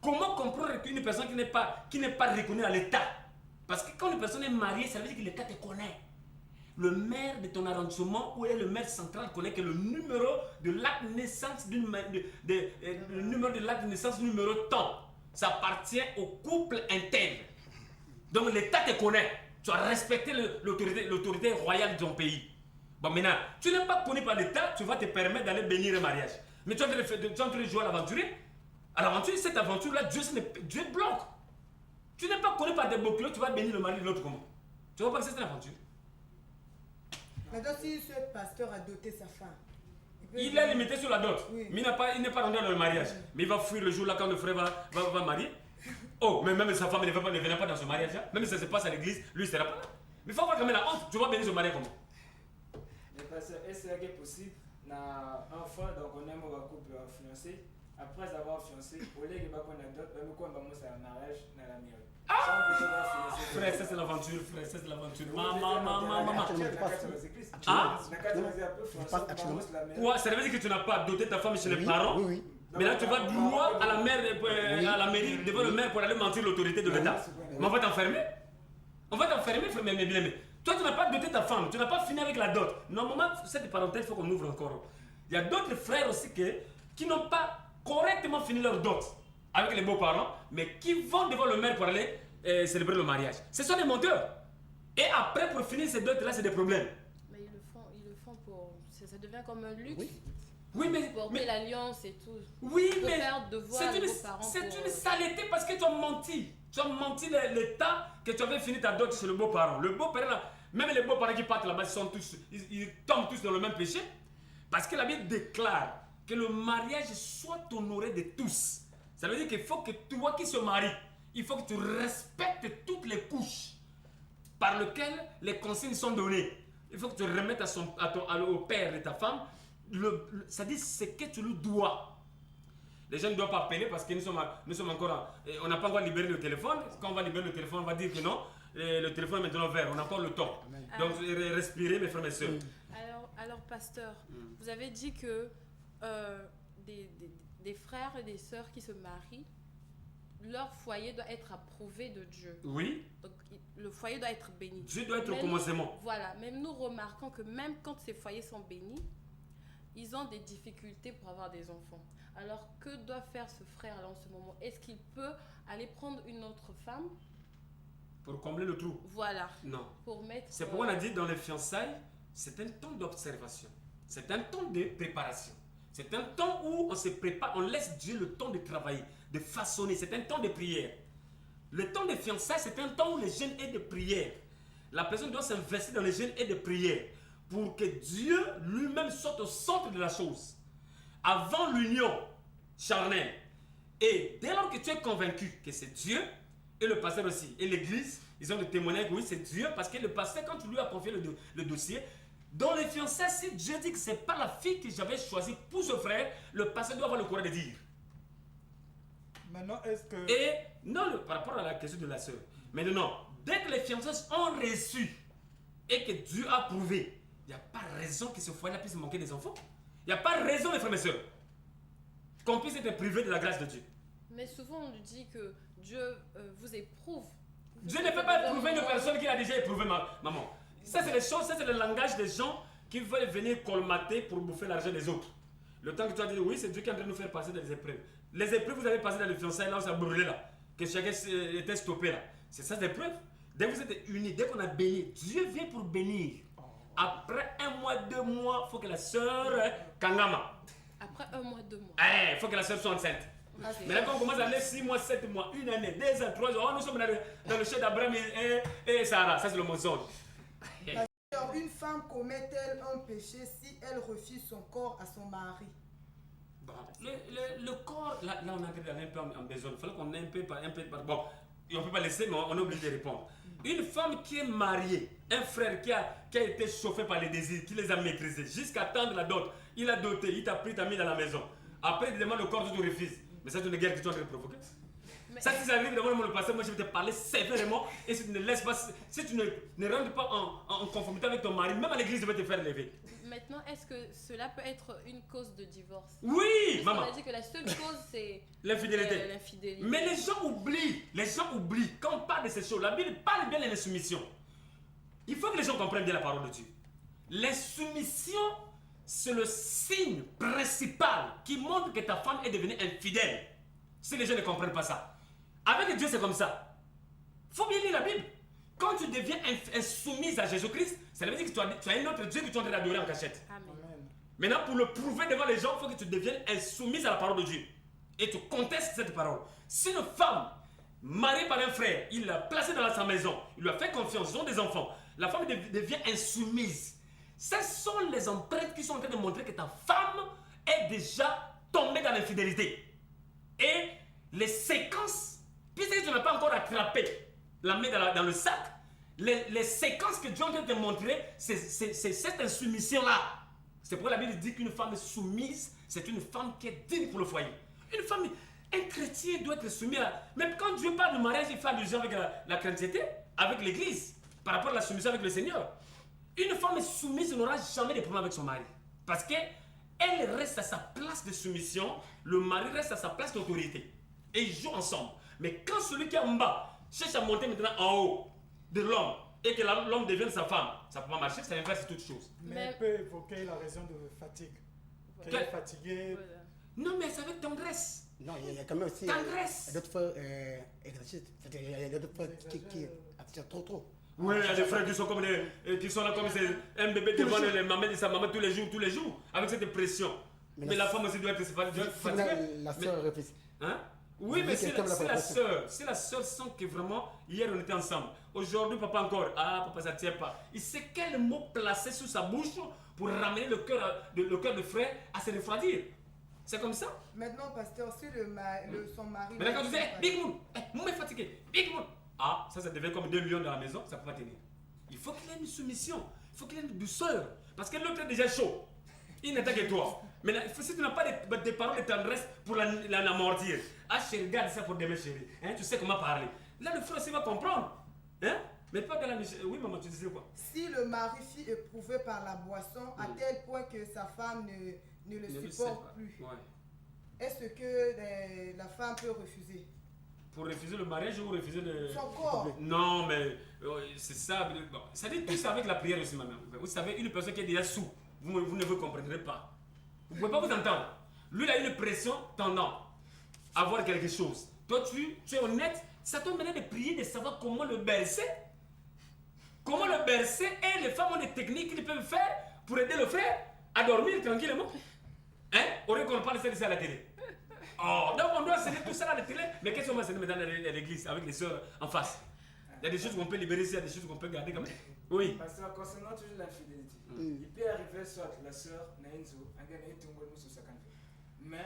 Comment comprendre qu'une personne qui n'est pas reconnue à l'État? Parce que quand une personne est mariée, ça veut dire que l'État te connaît. Le maire de ton arrondissement ou le maire central connaît que le numéro de l'acte de naissance le numéro de l'acte de naissance numéro tant. Ça appartient au couple interne. Donc l'État te connaît. Tu as respecté l'autorité royale de ton pays. Bon, maintenant, tu n'es pas connu par l'État, tu vas te permettre d'aller bénir un mariage. Mais tu es en train de jouer à l'aventurier. À l'aventure, cette aventure-là, Dieu bloque. Tu n'es pas connu par des boucliers, tu vas bénir le mari de l'autre comment? Tu vois pas que c'est une aventure. Maintenant, si ce pasteur a doté sa femme, il est limité sur la dot. Oui. Mais il n'est pas rendu dans le mariage. Mais il va fuir le jour là quand le frère va marier. Oh, mais même sa femme ne viendra pas dans ce mariage là. Même si ça se passe à l'église, lui il ne sera pas là. Mais il faut avoir quand même la honte. Tu vas bénir ce mariage comment? Mais pasteur, est-ce que c'est possible? Un fois, donc on aime un couple fiancé. Après avoir fiancé, au lieu de qu'on a d'autres, on va commencer un mariage dans la mairie. Frère, ça c'est l'aventure, frère, ça c'est l'aventure. Maman. Quoi? Ça veut dire que tu n'as pas doté ta femme chez les parents? Oui. Mais là tu vas droit à la mairie, devant le maire pour aller mentir l'autorité de l'État. Mais on va t'enfermer. On va t'enfermer, frère, mais toi tu n'as pas doté ta femme, tu n'as pas fini avec la dot. Normalement, cette parenthèse, il faut qu'on ouvre encore. Il y a d'autres frères aussi qui n'ont pas correctement fini leur dot avec les beaux-parents, mais qui vont devant le maire pour aller célébrer le mariage. Ce sont des menteurs. Et après, pour finir ces dots-là, c'est des problèmes. Mais ils le font pour... Ça devient comme un luxe. Oui, mais... Porter l'alliance et tout. Oui, mais... C'est une saleté parce que tu as menti. Tu as menti l'État que tu avais fini ta dot chez le beau-parent. Le beau-parent, là, même les beaux-parents qui partent là-bas, ils tombent tous dans le même péché. Parce que la Bible déclare que le mariage soit honoré de tous. Ça veut dire qu'il faut que toi qui se maries, il faut que tu respectes toutes les couches par lesquelles les consignes sont données. Il faut que tu remettes au père de ta femme, ça dit ce que tu lui dois. Les gens ne doivent pas appeler parce que nous sommes encore... on n'a pas encore libéré le téléphone. Quand on va libérer le téléphone, on va dire que non, le téléphone est maintenant vert, on a encore le temps. Donc respirez mes frères et sœurs. Alors pasteur, vous avez dit que des frères et des sœurs qui se marient, leur foyer doit être approuvé de Dieu. Oui. Donc le foyer doit être béni. Dieu doit être au commencement. Voilà, même nous remarquons que même quand ces foyers sont bénis, ils ont des difficultés pour avoir des enfants. Alors, que doit faire ce frère-là en ce moment? Est-ce qu'il peut aller prendre une autre femme? Pour combler le trou? Voilà. Non. Pour mettre... C'est pourquoi on a dit dans les fiançailles, c'est un temps d'observation. C'est un temps de préparation. C'est un temps où on se prépare, on laisse Dieu le temps de travailler, de façonner. C'est un temps de prière. Le temps de fiançailles, c'est un temps où les jeunes et de prière. La personne doit s'investir dans les jeûnes et de prière pour que Dieu lui-même soit au centre de la chose. Avant l'union charnelle. Et dès lors que tu es convaincu que c'est Dieu, et le pasteur aussi, et l'église, ils ont le témoignage que oui, c'est Dieu, parce que le pasteur, quand tu lui as confié le dossier, dans les fiançailles, si Dieu dit que ce n'est pas la fille que j'avais choisie pour ce frère, le pasteur doit avoir le courage de dire. Maintenant, est-ce que... Et non, par rapport à la question de la sœur. Maintenant, dès que les fiançailles ont reçu et que Dieu a prouvé, il n'y a pas raison que ce foyer-là puisse manquer des enfants. Il n'y a pas raison, mes frères et sœurs, qu'on puisse être privé de la grâce de Dieu. Mais souvent, on nous dit que Dieu vous éprouve. Dieu ne peut pas éprouver une personne qui a déjà éprouvé maman. Ça, c'est les choses, ça, c'est le langage des gens qui veulent venir colmater pour bouffer l'argent des autres. Le temps que tu as dit, oui, c'est Dieu qui est en train de nous faire passer des épreuves. Les épreuves, vous avez passé dans les fiançailles, là où ça brûlait, là, que chacun était stoppé, là. C'est ça, des épreuves. Dès que vous êtes unis, dès qu'on a béni, Dieu vient pour bénir. Après 1 mois, 2 mois, il faut que la sœur Kangama. Après 1 mois, 2 mois. Il faut que la sœur soit enceinte. Mais là, quand on commence à aller 6 mois, 7 mois, 1 année, 2 ans, 3 ans, nous sommes dans le chef d'Abraham et Sarah. Ça, c'est le mensonge. Alors, une femme commet-elle un péché si elle refuse son corps à son mari? Bon, le corps, là, on a un peu en besoin. Il fallait qu'on ait un peu. Bon, et on ne peut pas laisser, mais on est obligé de répondre. Une femme qui est mariée, un frère qui a été chauffé par les désirs, qui les a maîtrisés, jusqu'à attendre la dot, il a doté, il t'a pris, t'a mis dans la maison. Après, il demande le corps, tu te refuses. Mais c'est une guerre que tu es en train de provoquer. Mais... Ça, si ça arrive devant le passé, moi je vais te parler sévèrement. Et si tu ne laisses pas, si tu ne rentres pas en conformité avec ton mari, même à l'église, je vais te faire lever. Maintenant, est-ce que cela peut être une cause de divorce? Oui, maman. On a dit que la seule cause, c'est l'infidélité. Mais les gens oublient, quand on parle de ces choses, la Bible parle bien de l'insoumission. Il faut que les gens comprennent bien la parole de Dieu. L'insoumission, c'est le signe principal qui montre que ta femme est devenue infidèle. Si les gens ne comprennent pas ça. Avec Dieu, c'est comme ça. Il faut bien lire la Bible. Quand tu deviens insoumise à Jésus-Christ, ça veut dire que tu as un autre Dieu que tu es en train d'adorer en cachette. Amen. Maintenant, pour le prouver devant les gens, il faut que tu deviennes insoumise à la parole de Dieu. Et tu contestes cette parole. Si une femme, mariée par un frère, il l'a placée dans sa maison, il lui a fait confiance, ils ont des enfants, la femme devient insoumise. Ce sont les empreintes qui sont en train de montrer que ta femme est déjà tombée dans l'infidélité. Et les séquences, puisque tu n'as pas encore attrapé la main dans le sac, les séquences que Dieu est en train de te montrer, c'est cette insoumission-là. C'est pourquoi la Bible dit qu'une femme soumise, c'est une femme qui est digne pour le foyer. Une femme, un chrétien doit être soumis à... Même quand Dieu parle de mariage, il fait allusion avec la chrétienté, avec l'église, par rapport à la soumission avec le Seigneur. Une femme soumise n'aura jamais de problème avec son mari. Parce qu'elle reste à sa place de soumission, le mari reste à sa place d'autorité. Et ils jouent ensemble. Mais quand celui qui est en bas cherche à monter maintenant en haut de l'homme, et que l'homme devienne sa femme, ça ne peut pas marcher, ça inverse toute chose. Mais on peut évoquer la raison de fatigue. Qu'elle est fatiguée. Voilà. Non, mais c'est avec tendresse. Non, il y a quand même aussi d'autres fois exercices. Il y a d'autres fois qui attirent trop. Oui, il y a des frères qui sont comme qui sont là comme un bébé devant les mamans de sa maman tous les jours, avec cette pression. Mais la femme aussi doit être fatiguée. La soeur réfléchit. Hein? Oui, mais si la soeur sent que vraiment, hier on était ensemble, aujourd'hui papa encore, papa ça ne tient pas. Il sait quel mot placer sur sa bouche pour ramener le cœur de frère à se refroidir. C'est comme ça. Maintenant, pasteur, si son mari... Mais quand tu dis, Big Moon, Moon est fatigué, Big Moon. Ça devient comme 2 lions dans la maison, ça ne peut pas tenir. Il faut qu'il ait une soumission, il faut qu'il ait une douceur, parce que l'autre est déjà chaud. Il n'attend que toi. Mais si tu n'as pas des paroles de tendresse pour l'amortir, chérie, regarde ça pour demain, chérie. Tu sais comment parler. Là, le frère aussi va comprendre. Mais pas dans la... Oui, maman, tu disais quoi? Si le mari fut éprouvé par la boisson à tel point que sa femme ne le supporte plus, est-ce que la femme peut refuser? Pour refuser le mariage ou refuser son corps? Non, mais c'est ça. Ça dit tout ça avec la prière aussi, maman. Vous savez, une personne qui est déjà sous, vous ne vous comprendrez pas. Vous ne pouvez pas vous entendre. Lui, il a une pression tendant à voir quelque chose. Toi, tu es honnête. Ça te mener de prier, de savoir comment le bercer. Comment le bercer, et les femmes ont des techniques qu'ils peuvent faire pour aider le frère à dormir tranquillement. Hein? Au lieu qu'on parle de ça à la télé. Oh, donc on doit enseigner tout ça à la télé. Mais qu'est-ce qu'on va enseigner maintenant à l'église avec les sœurs en face? Il y a des choses qu'on peut libérer ici, il y a des choses qu'on peut garder quand même. Oui. Parce que concernant toujours l'infidélité, il peut arriver soit la sœur n'a une zo, un gars n'a une tungo sur sa canne. Mais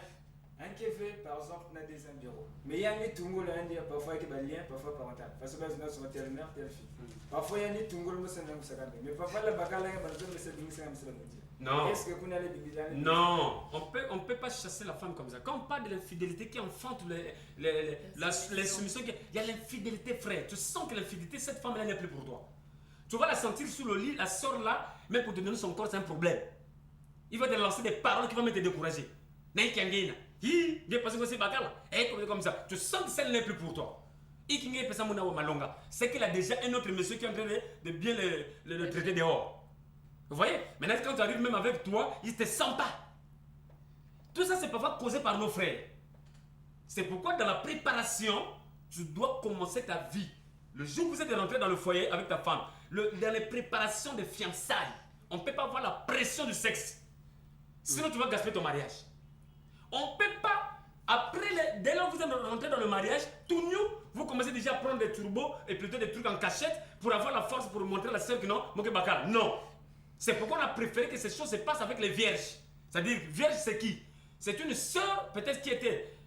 un qui fait par exemple n'a des bureau. Mais il y a un tungo là, parfois avec un lien, parfois parental. Parce que nous sommes telle mère, telle fille. Parfois il y a un tungo sur sa canne. Mais parfois le bacala est dans le service c'est un seul. Non. Est-ce que vous allez dire non, on peut pas chasser la femme comme ça. Quand on parle de l'infidélité qui enfante les soumissions, il y a l'infidélité, frère. Tu sens que l'infidélité, cette femme-là n'est plus pour toi. Tu vas la sentir sous le lit, la sœur là, même pour te donner son corps, c'est un problème. Il va te lancer des paroles qui vont te décourager. Comme ça. Tu sens que celle n'est plus pour toi. C'est qu'il a déjà un autre monsieur qui est en train de bien le traiter dehors. Vous voyez? Maintenant, quand tu arrives même avec toi, il ne te sent pas. Tout ça, c'est parfois causé par nos frères. C'est pourquoi dans la préparation, tu dois commencer ta vie. Le jour où vous êtes rentré dans le foyer avec ta femme, dans les préparations des fiançailles, on ne peut pas avoir la pression du sexe. Sinon, tu vas gaspiller ton mariage. On ne peut pas, dès lors que vous êtes rentré dans le mariage, tout nu, vous commencez déjà à prendre des turbos et plutôt des trucs en cachette pour avoir la force pour montrer à la sœur que non, non. C'est pourquoi on a préféré que ces choses se passent avec les vierges. C'est-à-dire, vierge, c'est qui? C'est une sœur, peut-être qui était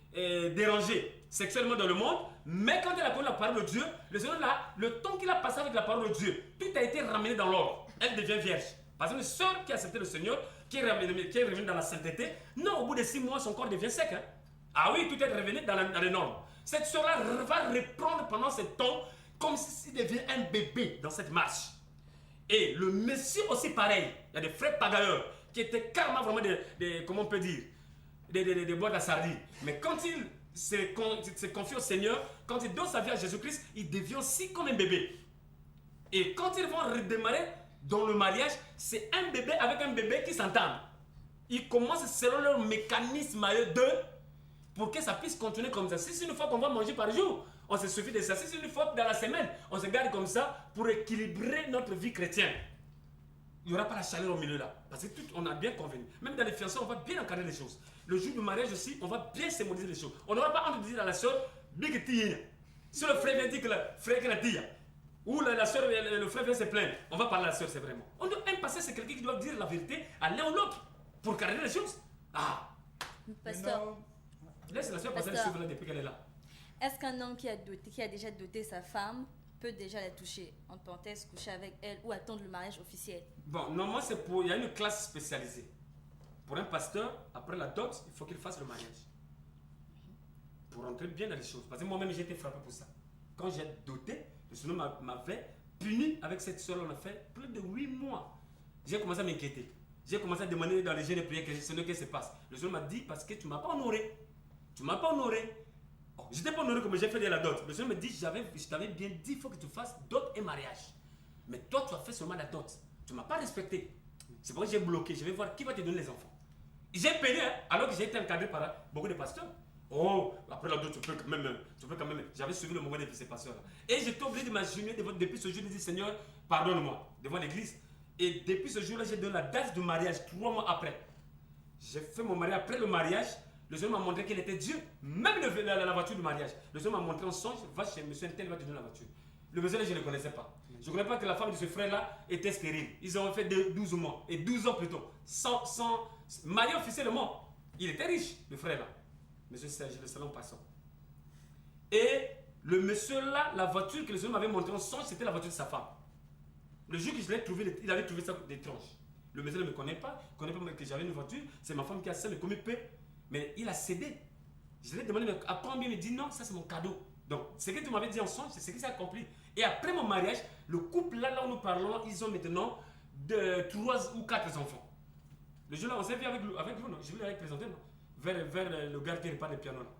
dérangée sexuellement dans le monde, mais quand elle a connu la parole de Dieu, le Seigneur là, le temps qu'il a passé avec la parole de Dieu, tout a été ramené dans l'ordre. Elle devient vierge. Parce qu'une sœur qui a accepté le Seigneur, qui est revenue dans la sainteté, non, au bout de 6 mois, son corps devient sec. Hein? Ah oui, tout est revenu dans les normes. Cette sœur-là va reprendre pendant ce temps comme s'il devient un bébé dans cette marche. Et le monsieur aussi pareil, il y a des frères pagailleurs qui étaient carrément vraiment comment on peut dire, des boîtes à sardines. Mais quand il se confie au Seigneur, quand il donne sa vie à Jésus-Christ, il devient aussi comme un bébé. Et quand ils vont redémarrer dans le mariage, c'est un bébé avec un bébé qui s'entendent. Ils commencent selon leur mécanisme à eux deux pour que ça puisse continuer comme ça. Si c'est une fois qu'on va manger par jour, on se suffit de ça. Si c'est une fois dans la semaine, on se garde comme ça pour équilibrer notre vie chrétienne. Il n'y aura pas la chaleur au milieu là. Parce que tout, on a bien convenu. Même dans les fiançailles, on va bien encadrer les choses. Le jour du mariage aussi, on va bien symboliser les choses. On n'aura pas envie de dire à la soeur, big tia. Si le frère vient dire que le frère est la tia, ou la soeur, le frère vient se plaindre, on va parler à la soeur, c'est vraiment. On doit impasser, c'est quelqu'un qui doit dire la vérité à l'un ou l'autre pour cadrer les choses. Ah! Pasteur. Laisse la soeur passer le souffle là depuis qu'elle est là. Est-ce qu'un homme qui a déjà doté sa femme peut déjà la toucher, en parenthèse, coucher avec elle ou attendre le mariage officiel? Bon, normalement, il y a une classe spécialisée. Pour un pasteur, après la dot, il faut qu'il fasse le mariage. Pour rentrer bien dans les choses. Parce que moi-même, j'ai été frappé pour ça. Quand j'ai doté, le Seigneur m'avait puni avec cette soeur. On a fait plus de 8 mois. J'ai commencé à m'inquiéter. J'ai commencé à demander dans les jeunes prières que ce qui se passe. Le Seigneur m'a dit parce que tu ne m'as pas honoré. Tu ne m'as pas honoré. Oh, je n'étais pas honoré comme j'ai fait de la dot. Le Seigneur me dit, je t'avais bien dit, il faut que tu fasses dot et mariage. Mais toi, tu as fait seulement la dot. Tu ne m'as pas respecté. C'est pourquoi j'ai bloqué. Je vais voir qui va te donner les enfants. J'ai payé, hein, alors que j'ai été encadré par beaucoup de pasteurs. Oh, après la dot, tu peux quand même. J'avais suivi le moment de ces pasteurs-là. Et j'étais obligé de m'agenouiller depuis ce jour, de dire, Seigneur, pardonne-moi, devant l'église. Et depuis ce jour-là, j'ai donné la date du mariage 3 mois après. J'ai fait mon mariage après le mariage. Le Seigneur m'a montré qu'il était Dieu, même la voiture du mariage. Le Seigneur m'a montré en songe, va chez monsieur tel, va te donner la voiture. Le monsieur là, je ne le connaissais pas. Je ne connaissais pas que la femme de ce frère-là était stérile. Ils ont fait 12 mois, et 12 ans plutôt, sans marié officiellement. Il était riche, le frère là. Monsieur Serge, le salon passant. Et le monsieur là, la voiture que le Seigneur m'avait montré en songe, c'était la voiture de sa femme. Le jour que je l'ai trouvé, il avait trouvé ça étrange. Le monsieur ne me connaît pas que j'avais une voiture, c'est ma femme qui a ça, mais comme il peut. Mais il a cédé. Je lui ai demandé mais à combien, il me dit non, ça c'est mon cadeau. Donc, ce que tu m'avais dit en songe, c'est ce qui s'est accompli. Et après mon mariage, le couple là où nous parlons, ils ont maintenant 3 ou 4 enfants. Le jour là, on s'est vu avec vous, non? Je lui ai présenté non? Vers le gars qui répare le piano là.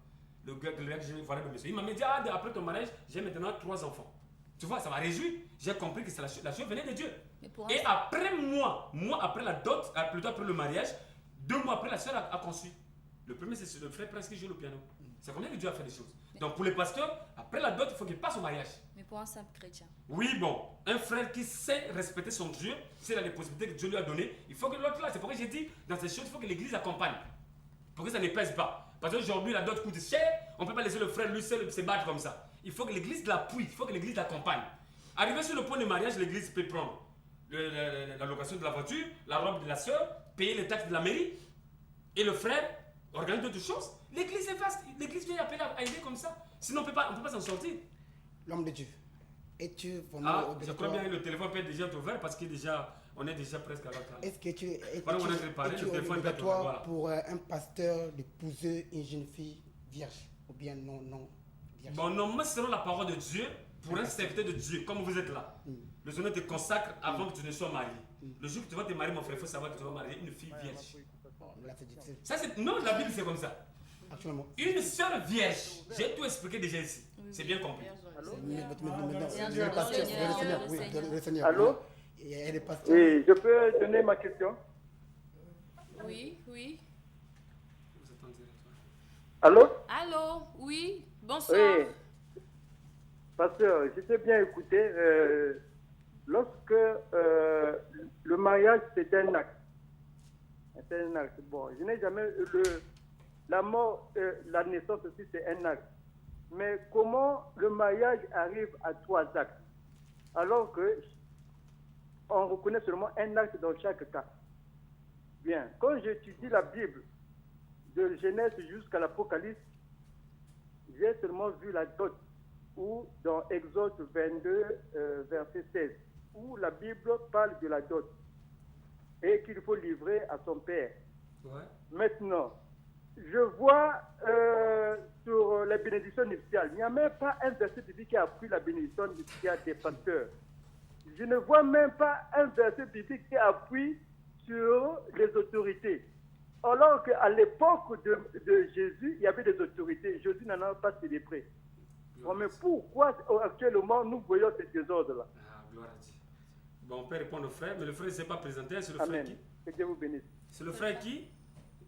Le gars que je voilà le monsieur. Il m'a dit, après ton mariage, j'ai maintenant 3 enfants. Tu vois, ça m'a réjoui. J'ai compris que la chose venait de Dieu. Et après après la dot, plutôt après le mariage, 2 mois après, la soeur a conçu. Le premier, c'est le frère presque qui joue le piano. C'est combien que Dieu a fait des choses. Donc pour les pasteurs, après la dot, il faut qu'il passe au mariage. Mais pour un simple chrétien. Oui, bon, un frère qui sait respecter son Dieu, s'il a les possibilités que Dieu lui a données, il faut que l'autre là, c'est pourquoi j'ai dit, dans ces choses, il faut que l'église accompagne. Pour que ça ne pèse pas. Parce qu'aujourd'hui, la dot coûte cher, on ne peut pas laisser le frère lui seul se battre comme ça. Il faut que l'église l'appuie, il faut que l'église l'accompagne. Arrivé sur le point de mariage, l'église peut prendre la location de la voiture, la robe de la soeur, payer les taxes de la mairie, et le frère organise d'autres choses. L'église est vaste, l'église vient appeler à aider comme ça. Sinon, on ne peut pas s'en sortir. L'homme de Dieu, es-tu vraiment je crois bien que le téléphone peut être déjà ouvert parce qu'on est déjà presque à l'autre. Est-ce que tu es obligatoire pour un pasteur d'épouser une jeune fille vierge ou bien non vierge? Bon, normalement, selon la parole de Dieu, pour un serviteur de Dieu, comme vous êtes là, le Seigneur te consacre avant que tu ne sois marié. Le jour que tu vas te marier, mon frère, il faut savoir que tu vas marier une fille vierge. Ça, non, la Bible c'est comme ça. Actuellement. Une seule vierge. J'ai tout expliqué déjà ici. C'est bien compris. Allô? Oui, je peux donner ma question? Oui. Allô? Allô? Oui, bonsoir. Oui. Pasteur, je t'ai bien écouté. Lorsque le mariage, c'est un acte. C'est un acte. Bon, je n'ai jamais la mort, la naissance aussi, c'est un acte. Mais comment le mariage arrive à 3 actes alors que on reconnaît seulement un acte dans chaque cas? Bien, quand j'étudie la Bible, de Genèse jusqu'à l'Apocalypse, j'ai seulement vu la dot, ou dans Exode 22, verset 16, où la Bible parle de la dot et qu'il faut livrer à son père. Ouais. Maintenant, je vois sur la bénédiction nuptiale, il n'y a même pas un verset biblique qui appuie la bénédiction nuptiale des pasteurs. Je ne vois même pas un verset biblique qui appuie sur les autorités. Alors qu'à l'époque de Jésus, il y avait des autorités. Jésus n'en a pas célébré. Bon, mais pourquoi actuellement nous voyons ce désordre-là? Gloire à Dieu. Bon, on peut répondre au frère, mais le frère ne s'est pas présenté. C'est le Amen. frère qui? Que Dieu vous bénisse. C'est le frère qui?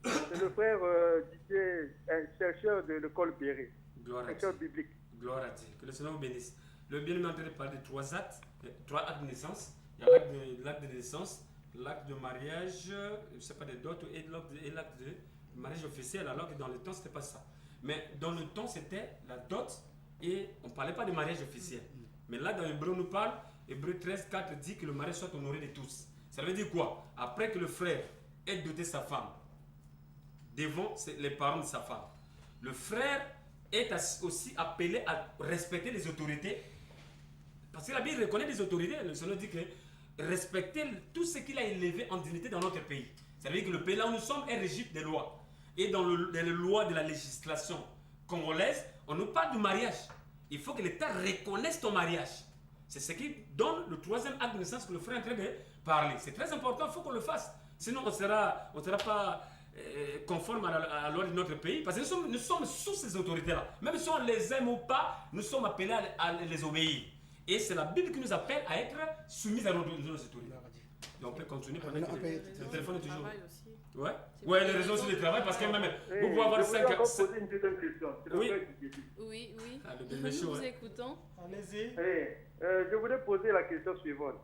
C'est le frère Didier, un chercheur de l'école Béré. Chercheur biblique. Gloire à Dieu. Que le Seigneur vous bénisse. Le bien-aimé est en train de parler de 3 actes. 3 actes de naissance. Il y a l'acte de naissance, l'acte de mariage, je ne sais pas, des dots, et l'acte de mariage officiel, alors que dans le temps, ce n'était pas ça. Mais dans le temps, c'était la dot et on ne parlait pas de mariage officiel. Mais là, dans Hébreu, on nous parle, Hébreu 13, 4 dit que le mariage soit honoré de tous. Ça veut dire quoi? Après que le frère ait doté sa femme devant les parents de sa femme, le frère est aussi appelé à respecter les autorités. Parce que la Bible reconnaît les autorités. Le Seigneur dit que respecter tout ce qu'il a élevé en dignité dans notre pays. Ça veut dire que le pays là où nous sommes est régi des lois. Et dans les lois de la législation congolaise, on nous parle du mariage. Il faut que l'État reconnaisse ton mariage. C'est ce qui donne le 3e acte de naissance que le frère est en train de parler. C'est très important, il faut qu'on le fasse. Sinon, on ne sera pas conforme à la loi de notre pays. Parce que nous sommes sous ces autorités-là. Même si on les aime ou pas, nous sommes appelés à les obéir. Et c'est la Bible qui nous appelle à être soumis à nos autorités. Donc on peut continuer pendant que le téléphone est toujours... Ouais, les réseaux sur le travail, parce que même vous pouvez avoir 5... poser une deuxième question. Oui. Nous vous écoutons. Allez-y. Je voulais poser la question suivante.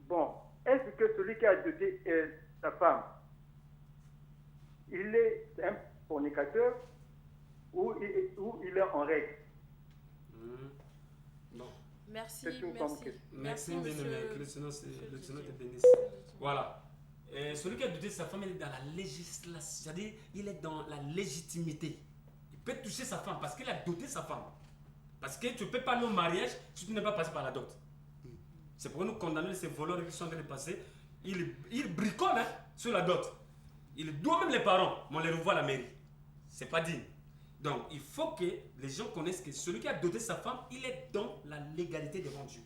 Bon, est-ce que celui qui a doté sa femme, il est un fornicateur ou il est en règle? Bon. Merci, que le Seigneur te bénisse. Voilà. Celui qui a doté sa femme, il est dans la législation, c'est-à-dire il est dans la légitimité. Il peut toucher sa femme parce qu'il a doté sa femme. Parce que tu ne peux pas aller au mariage si tu n'es pas passé par la dot. C'est pourquoi nous condamnons ces voleurs qui sont en train de passer. Ils bricolent sur la dot. Ils doivent même les parents, mais on les revoit à la mairie. C'est pas digne. Donc, il faut que les gens connaissent que celui qui a doté sa femme, il est dans la légalité devant Dieu.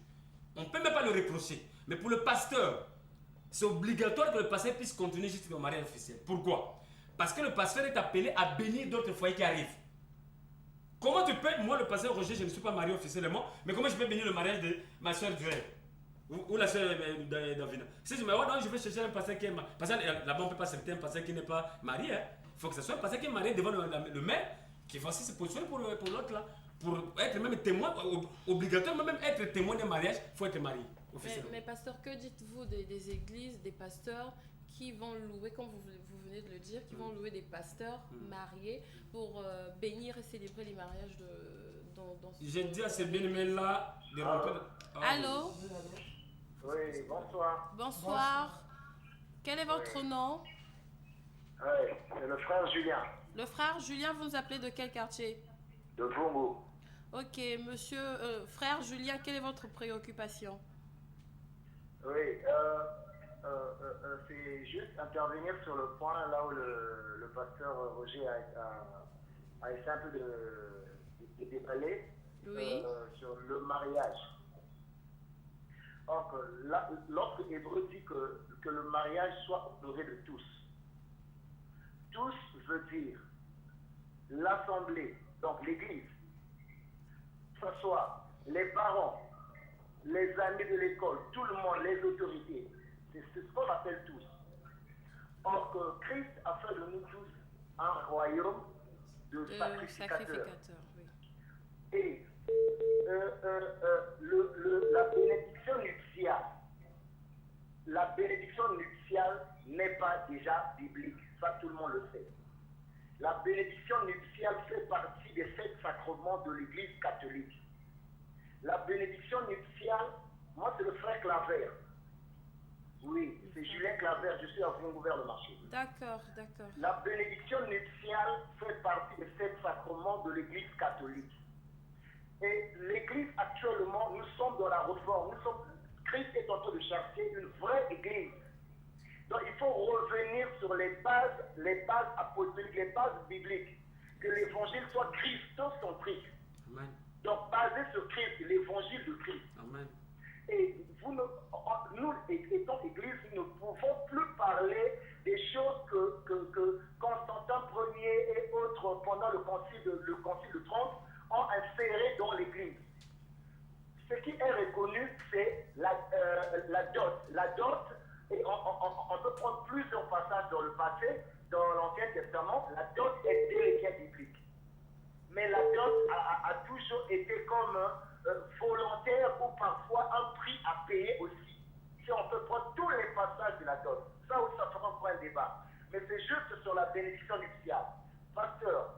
On ne peut même pas le reprocher. Mais pour le pasteur, c'est obligatoire que le pasteur puisse continuer jusqu'au mariage officiel. Pourquoi? Parce que le pasteur est appelé à bénir d'autres foyers qui arrivent. Comment tu peux, moi le pasteur Roger, je ne suis pas marié officiellement, mais comment je peux bénir le mariage de ma soeur Durel? Ou la sœur Davina. Si je me vois, je vais chercher un pasteur qui est marié. Parce que là-bas, on ne peut pas accepter un pasteur qui n'est pas marié. Hein. Il faut que ce soit un pasteur qui est marié devant le maire, qui va aussi se positionner pour l'autre là. Pour être même témoin, obligatoirement même être témoin d'un mariage, il faut être marié. Mais pasteur, que dites-vous des églises, des pasteurs qui vont louer, comme vous venez de le dire, qui vont louer des pasteurs mariés pour bénir et célébrer les mariages dans J'ai dit à ces bien-aimés là de rentrer. Allô? Oui, bonsoir. Bonsoir. Quel est votre nom? Oui, c'est le frère Julien. Le frère Julien, vous nous appelez de quel quartier? De Vongo. Ok, monsieur, frère Julien, quelle est votre préoccupation? Oui, c'est juste intervenir sur le point là où le pasteur Roger a essayé un peu de déballer sur le mariage. Or, lorsque Hébreu dit que le mariage soit honoré de tous, tous veut dire l'assemblée, donc l'église, que ce soit les parents, les amis de l'école, tout le monde, les autorités, c'est ce qu'on appelle tous. Or que Christ a fait de nous tous un royaume de sacrificateurs. Oui. Et la bénédiction nuptiale n'est pas déjà biblique, ça tout le monde le sait. La bénédiction nuptiale fait partie des 7 sacrements de l'Église catholique. La bénédiction nuptiale, moi c'est le frère Claver. Oui, c'est Julien Claver, je suis à Vongo vers le marché. D'accord, d'accord. La bénédiction nuptiale fait partie des 7 sacrements de l'Église catholique. Et l'Église actuellement, nous sommes dans la réforme. Christ est en train de chercher une vraie Église. Donc il faut revenir sur les bases apostoliques, les bases bibliques. Que l'évangile soit christocentrique. Amen. Donc basé sur Christ, l'évangile de Christ. Amen. Et nous, étant Église, nous ne pouvons plus parler des choses que Constantin Ier et autres, pendant le concile de Trente, ont insérées dans l'Église. Ce qui est reconnu, c'est la dot. La dot, et on peut prendre plusieurs passages dans le passé, dans l'Ancien Testament, la dot est déléguée biblique. Mais la dot a toujours été comme volontaire ou parfois un prix à payer aussi. Si on peut prendre tous les passages de la dot, ça aussi ça fera un débat. Mais c'est juste sur la bénédiction nuptiale. Pasteur,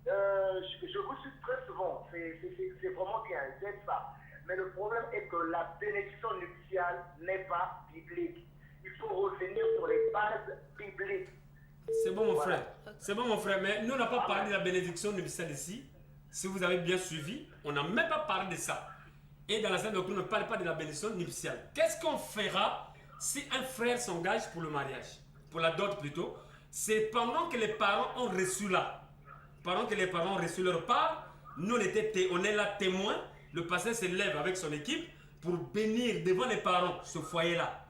je vous suis très souvent, c'est vraiment bien, j'aime ça. Mais le problème est que la bénédiction nuptiale n'est pas biblique. Il faut revenir sur les bases bibliques. C'est bon, mon frère. C'est bon, mon frère. Mais nous, on n'a pas parlé de la bénédiction nuptiale ici. Si vous avez bien suivi, on n'a même pas parlé de ça. Et dans la scène doctrine, on ne parle pas de la bénédiction nuptiale. Qu'est-ce qu'on fera si un frère s'engage pour le mariage, pour la dot plutôt? C'est pendant que les parents ont reçu là. Pendant que les parents ont reçu leur part, nous, on est là témoins. Le pasteur se lève avec son équipe pour bénir devant les parents ce foyer-là.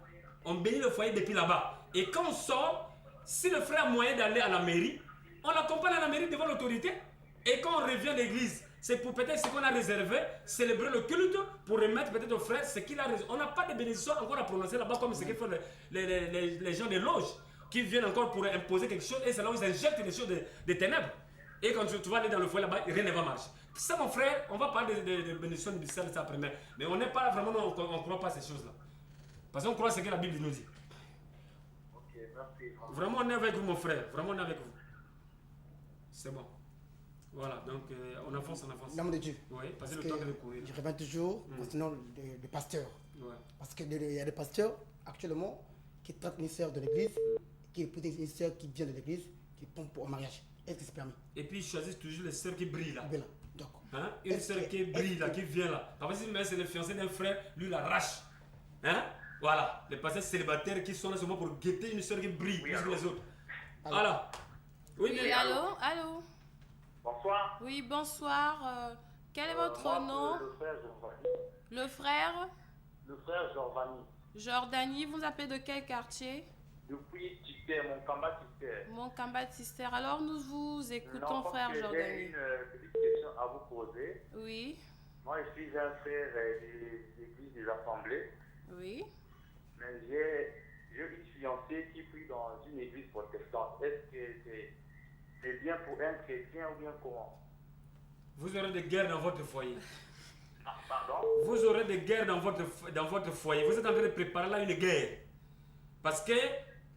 On bénit le foyer depuis là-bas. Et quand on sort, si le frère a moyen d'aller à la mairie, on l'accompagne à la mairie devant l'autorité. Et quand on revient à l'église, c'est pour peut-être ce qu'on a réservé, célébrer le culte, pour remettre peut-être au frère ce qu'il a réservé. On n'a pas de bénédiction encore à prononcer là-bas comme ce que font les gens des loges qui viennent encore pour imposer quelque chose et c'est là où ils injectent des choses des ténèbres. Et quand tu vas aller dans le foyer là-bas, rien ne va marcher. Ça, mon frère, on va parler de bénédiction nuptiale ça après, mais on n'est pas vraiment, on ne croit pas à ces choses-là. Parce qu'on croit ce que la Bible nous dit. Ok, merci. Vraiment, on est avec vous, mon frère. Vraiment, on est avec vous. C'est bon. Voilà, donc on avance. L'homme de Dieu. Oui, passez le temps de courir. Je reviens toujours concernant le pasteur. Ouais. Parce qu'il y a des pasteurs actuellement qui traitent une sœur de l'église, qui épousent une sœur qui vient de l'église, qui tombe pour un mariage. Est-ce que c'est permis? Et puis ils choisissent toujours les sœurs qui brillent là. Voilà, d'accord. Hein? Une sœur qui brille là, qui vient là. Par exemple, si c'est le fiancé d'un frère, lui l'arrache. Hein? Voilà, les pasteurs célibataires qui sont là seulement pour guetter une sœur qui brille plus que les autres. Voilà. Oui, allô? Bonsoir. Oui, bonsoir. Quel est votre nom? Le frère Jordani. Le frère? Le frère Jordani. Jordani, vous appelez de quel quartier? Depuis Tister, mon combat Tister. Mon combat Tister. Alors nous vous écoutons, frère Jordani. J'ai une petite question à vous poser. Oui. Moi, je suis un frère des églises des assemblées. Oui. Mais j'ai une fiancée qui prie dans une église protestante. Est-ce que c'est bien pour un chrétien ou bien comment? Vous aurez des guerres dans votre foyer. Pardon? Vous aurez des guerres dans votre foyer. Vous êtes en train de préparer là une guerre. Parce que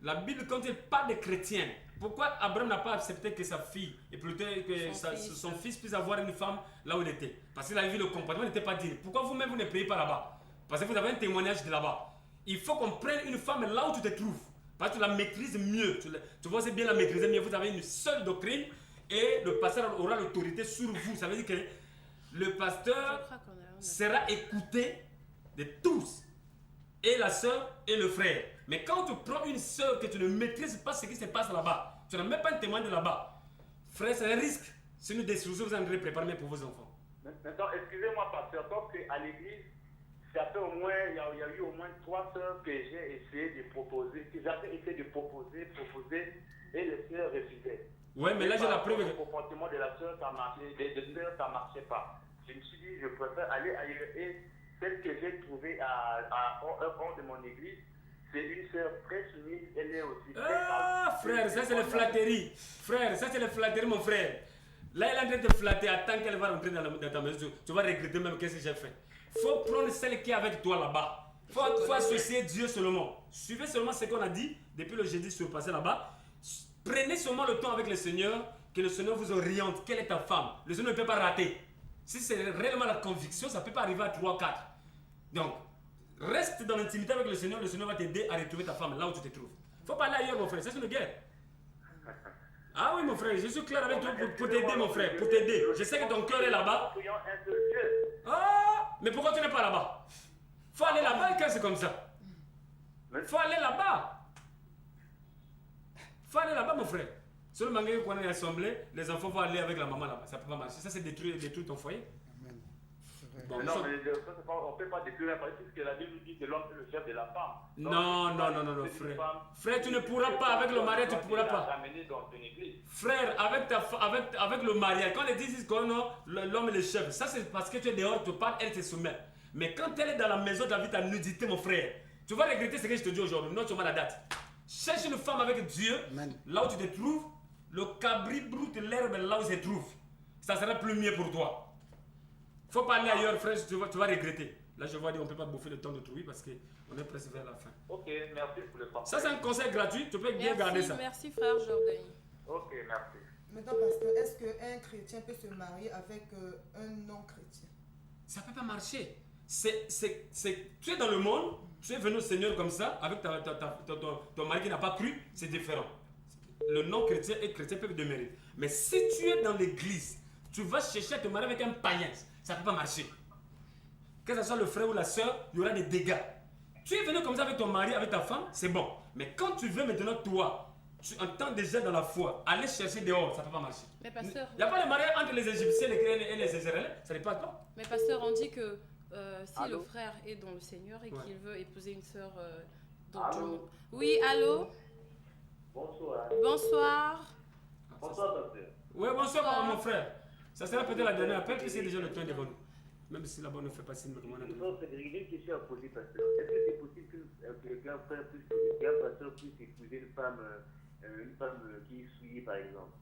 la Bible, quand il parle des chrétiens, pourquoi Abraham n'a pas accepté que sa fille, et plutôt que son fils puisse avoir une femme là où il était? Parce qu'il a vu le comportement n'était pas digne. Pourquoi vous-même vous ne priez pas là-bas? Parce que vous avez un témoignage de là-bas. Il faut qu'on prenne une femme là où tu te trouves. Parce que tu la maîtrises mieux. Tu vois, c'est bien la maîtriser mieux. Vous avez une seule doctrine et le pasteur aura l'autorité sur vous. Ça veut dire que le pasteur sera écouté de tous. Et la soeur et le frère. Mais quand tu prends une soeur que tu ne maîtrises pas ce qui se passe là-bas, tu n'as même pas un témoin de là-bas, frère, c'est un risque. C'est une destruction que vous allez préparer pour vos enfants. Maintenant, excusez-moi, pasteur, parce qu'à l'église, ça fait au moins, il y a eu au moins 3 sœurs que j'ai essayé de proposer, que j'avais essayé de proposer, et les sœurs refusaient. Ouais, mais là j'ai la preuve. Le comportement de la sœur, ça marchait, des sœurs, ça marchait pas. Je me suis dit, je préfère aller ailleurs. Et celle que j'ai trouvée hors de mon église, c'est une sœur très soumise, elle est aussi très Ah, frère, ça c'est la flatterie. Frère, ça c'est la flatterie, mon frère. Là, elle est en train de te flatter. Attends qu'elle va rentrer dans ta maison. Tu vas regretter même qu'est-ce que j'ai fait. Faut prendre celle qui est avec toi là-bas. Faut associer Dieu seulement. Suivez seulement ce qu'on a dit depuis le jeudi surpassé là-bas. Prenez seulement le temps avec le Seigneur, que le Seigneur vous oriente. Quelle est ta femme? Le Seigneur ne peut pas rater. Si c'est réellement la conviction, ça ne peut pas arriver à 3 ou 4. Donc, reste dans l'intimité avec le Seigneur va t'aider à retrouver ta femme là où tu te trouves. Faut pas aller ailleurs, mon frère, c'est une guerre. Ah oui, mon frère, je suis clair avec toi pour t'aider, mon frère, pour t'aider. Je sais que ton cœur est là-bas. Ah, mais pourquoi tu n'es pas là-bas? Faut aller là-bas quand c'est comme ça. Faut aller là-bas. Faut aller là-bas, mon frère. Seulement qu'on est assemblé, les enfants vont aller avec la maman là-bas. Ça ne peut pas marcher. Ça, c'est détruire ton foyer. Bon, mais non, mais on ne peut pas détruire puisque la Bible dit que l'homme est le chef de la femme. Non, frère. Frère, tu ne pourras pas, avec le mariage, tu ne pourras pas. Frère, avec le mariage, quand les disent que l'homme est le chef, ça c'est parce que tu es dehors, tu parles, elle te soumet. Mais quand elle est dans la maison, tu as vu ta nudité, mon frère, tu vas regretter ce que je te dis aujourd'hui. Non, tu m'as la date. Cherche une femme avec Dieu, là où tu te trouves, le cabri broute l'herbe là où il se trouve. Ça sera plus mieux pour toi. Faut pas aller ailleurs, frère, tu vas regretter. Là, je vois dire on ne peut pas bouffer le temps d'autrui parce qu'on est presque vers la fin. Ok, merci pour le partage. Ça, c'est un conseil gratuit, tu peux bien garder ça. Merci, frère Jordan. Ok, merci. Maintenant, pasteur, est-ce qu'un chrétien peut se marier avec un non-chrétien? Ça ne peut pas marcher. Tu es dans le monde, tu es venu au Seigneur comme ça, avec ton mari qui n'a pas cru, c'est différent. Le non-chrétien et chrétien peuvent demeurer. Mais si tu es dans l'église, tu vas chercher à te marier avec un païen, ça ne peut pas marcher. Que ce soit le frère ou la soeur, il y aura des dégâts. Tu es venu comme ça avec ton mari, avec ta femme, c'est bon. Mais quand tu veux maintenant, toi, tu entends déjà dans la foi, aller chercher dehors, ça ne peut pas marcher. Mais pasteur, il n'y a pas de mariage entre les Égyptiens et les Israéliens, ça n'est pas toi. Mais pasteur, on dit que si le frère est dans le Seigneur et qu'il veut épouser une sœur dans le monde. Oui, allô? Bonsoir. Bonsoir. Bonsoir, pasteur. Oui, bonsoir, mon frère. Ça sera peut-être la dernière appel, puisque c'est déjà le temps devant nous. Même si là-bas ne fait pas signe, comment on a dit. J'ai une question à poser, pasteur. Est-ce que c'est possible qu'un frère puisse, qu'un pasteur puisse épouser une femme qui est souillée, par exemple?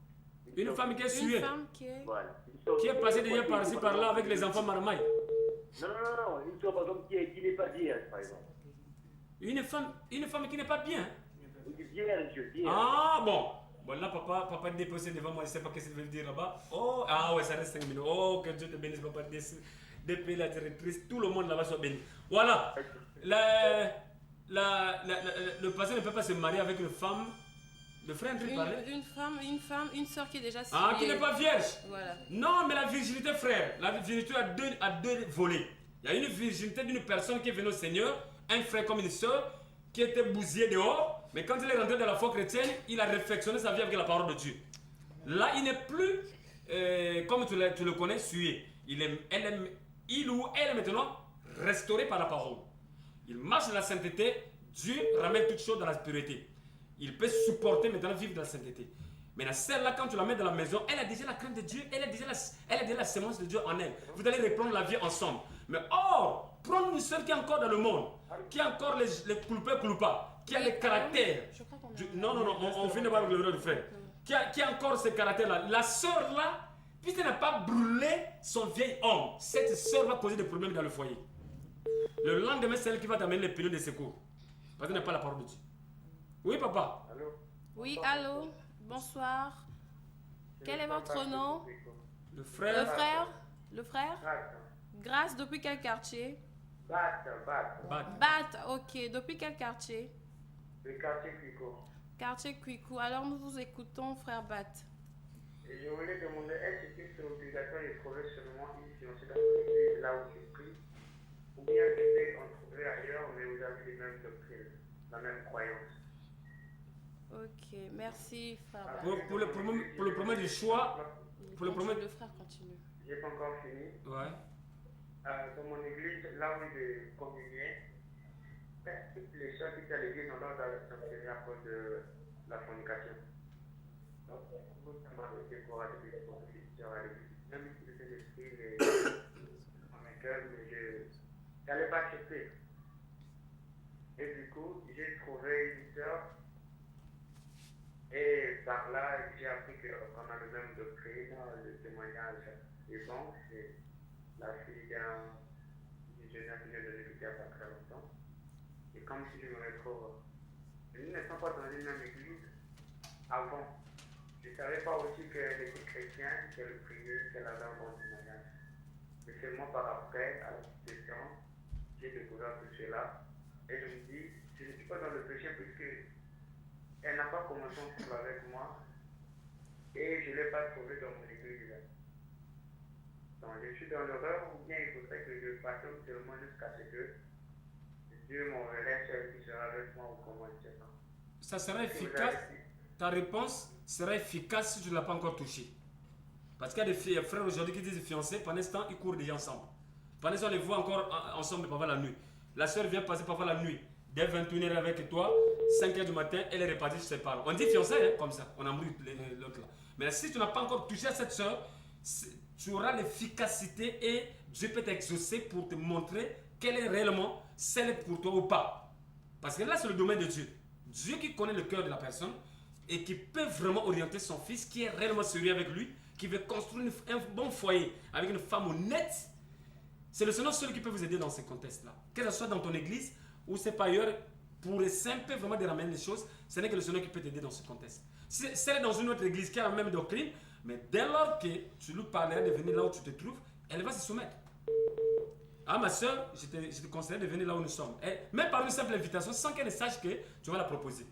Une femme qui est souillée? Une femme qui est... Voilà. Qui est passée déjà par-ci, par-là avec les enfants marmailles? Non. Une femme, par exemple, qui n'est pas vierge, par exemple. Une femme qui n'est pas bien? Vierge. Ah, bon. Bon, là, papa est déposé devant moi, je ne sais pas ce que ça veut dire là-bas. Oh, ah ouais, ça reste 5 minutes. Oh, que Dieu te bénisse, papa. Depuis la directrice, tout le monde là-bas soit béni. Voilà. Le pasteur ne peut pas se marier avec une femme. Le frère est en train de parler. Une soeur qui est déjà souillée. Ah, qui n'est pas vierge. Voilà. Non, mais la virginité, frère. La virginité a deux volets. Il y a une virginité d'une personne qui est venue au Seigneur, un frère comme une soeur, qui était bousillé dehors. Mais quand il est rentré dans la foi chrétienne, il a réflexionné sa vie avec la parole de Dieu. Là, il n'est plus, comme tu le connais, souillé. Il ou elle est maintenant restauré par la parole. Il marche dans la sainteté. Dieu ramène toutes choses dans la pureté. Il peut supporter maintenant vivre dans la sainteté. Mais celle-là, quand tu la mets dans la maison, elle a déjà la crainte de Dieu, elle a déjà la sémence de Dieu en elle. Vous allez reprendre la vie ensemble. Mais or, Prends une sœur qui est encore dans le monde, qui a encore les coulpas, qui a les caractères. Non, on finit pas avec le vrai frère. Qui a encore ces caractères-là. La sœur là, puisqu'elle n'a pas brûlé son vieil homme, cette sœur va poser des problèmes dans le foyer. Le lendemain, c'est elle qui va t'amener les piliers de secours. Parce qu'elle n'a pas la parole de Dieu. Oui, papa. Allô? Oui, allô. Bonsoir. Quel est votre nom? Le frère. Le frère? Grâce, depuis quel quartier? Bat. Ok. Depuis quel quartier? Le quartier Cuico. Quartier Cuico. Alors nous vous écoutons, frère Bat. Et je voulais demander, est-ce que c'est obligatoire de trouver seulement une fiancée dans l'église là où j'ai pris? Ou bien on trouvait ailleurs, mais vous avez les mêmes doctrines, la même croyance? Ok, merci, frère Bat. Pour le problème du choix, Le frère continue. J'ai pas encore fini. Ouais. Dans mon église, là où je communiais, les soeurs qui étaient à l'église ont l'air d'enseigner à cause de la fornication. Donc, ça m'a été courageux de faire à l'église. Même si c'était l'esprit dans mes cœurs, mais je n'allais pas accepter. Et du coup, j'ai trouvé une sœur. Et par là, j'ai appris qu'on a le même doctrine, le témoignage est bon. C'est la fille d'un jeune qui vient de l'église il n'y a pas très longtemps. Et comme si je me retrouve. Nous ne sommes pas dans une même église avant. Je ne savais pas aussi qu'elle était chrétienne, qu'elle priait, qu'elle avait un bon témoignage. Mais seulement par après, à la situation, j'ai découvert tout cela. Et je me dis, je ne suis pas dans le péché puisque elle n'a pas commencé ensemble avec moi. Et je ne l'ai pas trouvée dans mon église. Donc je suis dans l'horreur ou bien il faudrait que je patiente seulement jusqu'à ce que Dieu m'enverrait celle qui sera avec moi ou comment, je ne sais pas. Ça sera efficace. Ta réponse sera efficace si tu ne l'as pas encore touché. Parce qu'il y a des frères aujourd'hui qui disent fiancés, pendant ce temps, ils courent déjà ensemble. Pendant ce temps, on les voit encore ensemble parfois la nuit. La soeur vient passer parfois la nuit. Dès 21h avec toi, 5h du matin, elle est repartie sur ses parents. On dit fiancé, hein, comme ça. On a mouru l'autre là. Mais si tu n'as pas encore touché à cette soeur, tu auras l'efficacité et Dieu peut t'exaucer pour te montrer quelle est réellement celle pour toi ou pas. Parce que là, c'est le domaine de Dieu. Dieu qui connaît le cœur de la personne et qui peut vraiment orienter son fils, qui est réellement sérieux avec lui, qui veut construire un bon foyer avec une femme honnête. C'est le Seigneur seul qui peut vous aider dans ces contextes-là. Que ce soit dans ton église ou c'est pas ailleurs, pour les simples vraiment de ramener les choses, ce n'est que le Seigneur qui peut t'aider dans ce contexte. Si c'est dans une autre église qui a la même doctrine, mais dès lors que tu lui parleras de venir là où tu te trouves, elle va se soumettre. Ah, ma soeur, je te conseille de venir là où nous sommes. Même par une simple invitation, sans qu'elle sache que tu vas la proposer.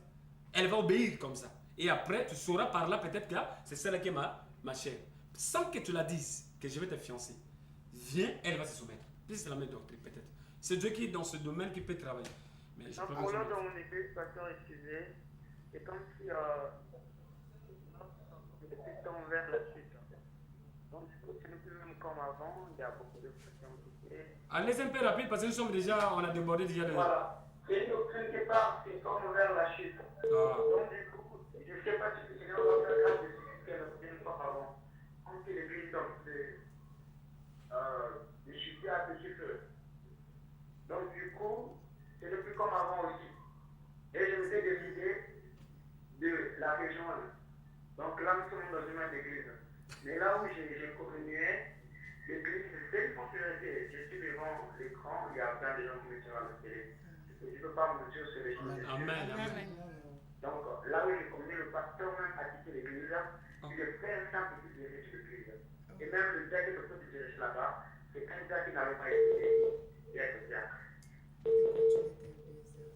Elle va obéir comme ça. Et après, tu sauras par là peut-être que c'est celle qui est ma chère. Sans que tu la dises que je vais te fiancer. Viens, elle va se soumettre. Puis c'est la même doctrine peut-être. C'est Dieu qui est dans ce domaine qui peut travailler. Mais je en prenant dans mon église, pasteur, excusez, c'est comme si depuis temps vers la suite. Donc du coup, ce n'est plus même comme avant, il y a beaucoup de pression. Allez un peu rapide parce que nous sommes déjà, on a débordé déjà de... Voilà, c'est une doctrine qui part, c'est comme vers la chute. Donc du coup, je ne sais pas si le Seigneur va faire grâce de ce qu'elle a fait comme avant. Comme si l'église de chuter à petit feu. Donc du coup, c'est plus comme avant aussi. Et je me suis décidé de la rejoindre. Donc là, nous sommes dans une même église. Mais là où j'ai communié, l'église, c'est une fonctionnalité. Je suis devant l'écran, il y a plein de gens qui me suivent à la télé. Je ne peux pas mentir sur les choses. Amen, amen. Donc là où j'ai communié, le pasteur même a quitté l'église. Il est fait un simple petit vérité de l'église. Et même le gars qui est au de Jésus là-bas, c'est un gars qui n'avait pas été et être bien.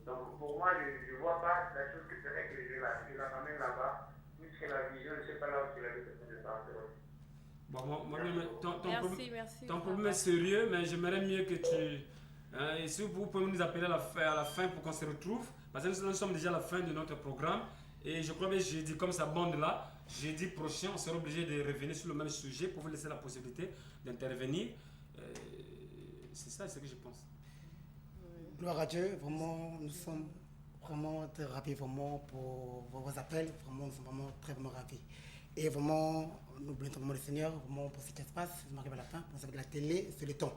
Donc pour moi, je ne vois pas la chose que serait que je la ramène là-bas, puisque la vision, je ne sais pas là où tu l'as vu, de partir. Bon, ton problème est sérieux, mais j'aimerais mieux que tu... et si vous pouvez nous appeler à la fin pour qu'on se retrouve, parce que nous sommes déjà à la fin de notre programme, et je crois que j'ai dit comme ça bande là, jeudi prochain, on sera obligé de revenir sur le même sujet pour vous laisser la possibilité d'intervenir. C'est ça, c'est ce que je pense. Gloire à Dieu, vraiment, nous sommes vraiment très ravis vraiment pour vos appels, vraiment, nous sommes vraiment très ravis. Et vraiment, nous voulons vraiment le Seigneur, vraiment pour cet espace, nous arrivons à la fin, vous savez que la télé, c'est le temps.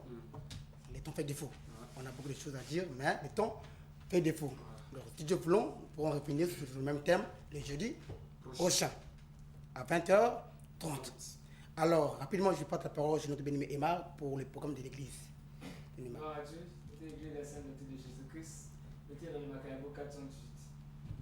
Le temps fait défaut. on a beaucoup de choses à dire, mais le temps fait défaut. Alors, si Dieu veut, nous pourrons revenir sur le même thème le jeudi prochain, à 20h30. Alors, rapidement, je passe la parole à notre bien-aimé Emma pour le programme de l'église. Gloire à Dieu, l'église de la Sainte de Jésus-Christ, était dans le Macaïbo 418.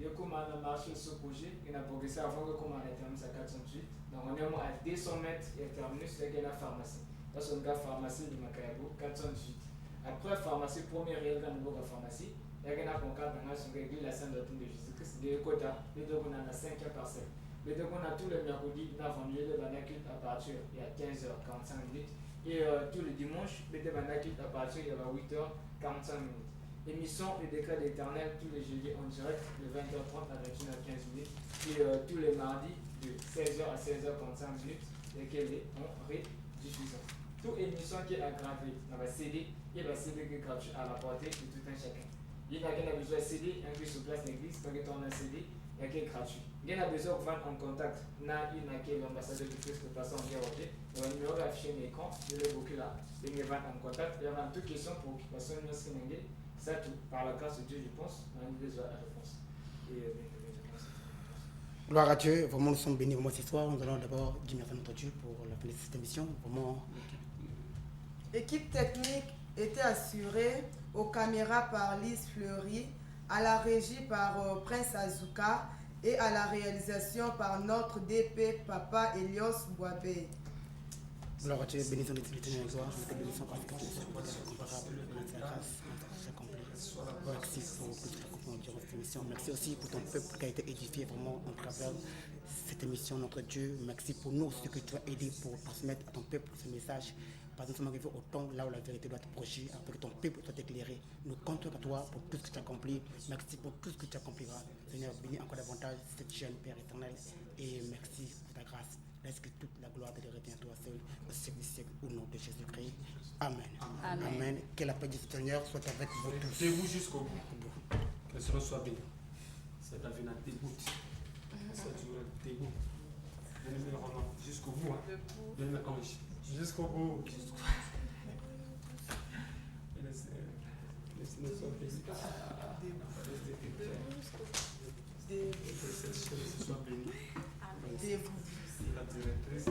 Et comme on a marché sur ce projet, on a progressé avant que comme on a terminé à 408. Donc on est à 200 mètres et terminé sur la pharmacie. Là, c'est une pharmacie de Macaïbo 418. Après la pharmacie, premier réel dans le nouveau pharmacie, il y a un concorde dans l'église de la Sainte de Jésus-Christ. Les quotas, les deux on a 5 parcelles. Les deux on a tous les mercredis, nous avons lieu de banacute à partir de 15h45 minutes. Et tous les dimanches, les deux banacute à partir de 8h45 minutes. Émission Le Décret d'Éternel tous les jeudis en direct de 20h30 à 21h15 minutes. Et tous les mardis de 16h à 16h45 minutes, lesquels sont rediffusion. Toute émission qui est aggravée dans la CD, il y a un CD qui est gratuit à la portée de tout un chacun. Il y a qui a besoin de CD, un qui sur place l'église, quand il y a un CD, il y a qui est gratuit. Il y a besoin de prendre en contact. Il y a l'ambassadeur de Christ de façon bien ordonnée. Il y a un numéro affiché sur l'écran, je vais beaucoup là. Il y a en contact. Il y a toute question pour occupation de notre Sénégal. Ça, tout, par la grâce de Dieu, je pense, on a besoin de la réponse. Gloire à Dieu, vraiment nous sommes bénis vraiment ce soir. Nous allons d'abord dire merci à notre Dieu pour la fin de cette émission. Vraiment. L'équipe technique était assurée aux caméras par Lise Fleury, à la régie par Prince Azuka et à la réalisation par notre DP Papa Elios Boabé. Gloire à Dieu, bénissons l'éternel gloire, nous te bénissons parce que tu es incomparable, merci la grâce, merci accompli. Merci pour tout ce que nous durant cette émission. Merci aussi pour ton peuple qui a été édifié vraiment en travers cette émission, notre Dieu. Merci pour nous, ce que tu as aidé pour transmettre à ton peuple ce message. Parce que nous sommes arrivés au temps là où la vérité doit être prochée, afin que ton peuple soit éclairé. Nous comptons à toi pour tout ce que tu as accompli. Merci pour tout ce que tu accompliras. Seigneur, bénis encore davantage cette jeune Père éternel. Et merci pour ta grâce. Laisse que toute la gloire te revient à toi seul, au siècle du siècle, au nom de Jésus-Christ. Amen. Amen. Amen. Que la paix du Seigneur soit avec vous tous. Debout jusqu'au bout. Que cela soit béni. Cette avenir dégoûte. Cette journée dégoûte. Donnez-moi jusqu'au bout. Donnez-moi ange. Jusqu'au bout. Laissez-nous soit bénis. Soit béni. La directrice.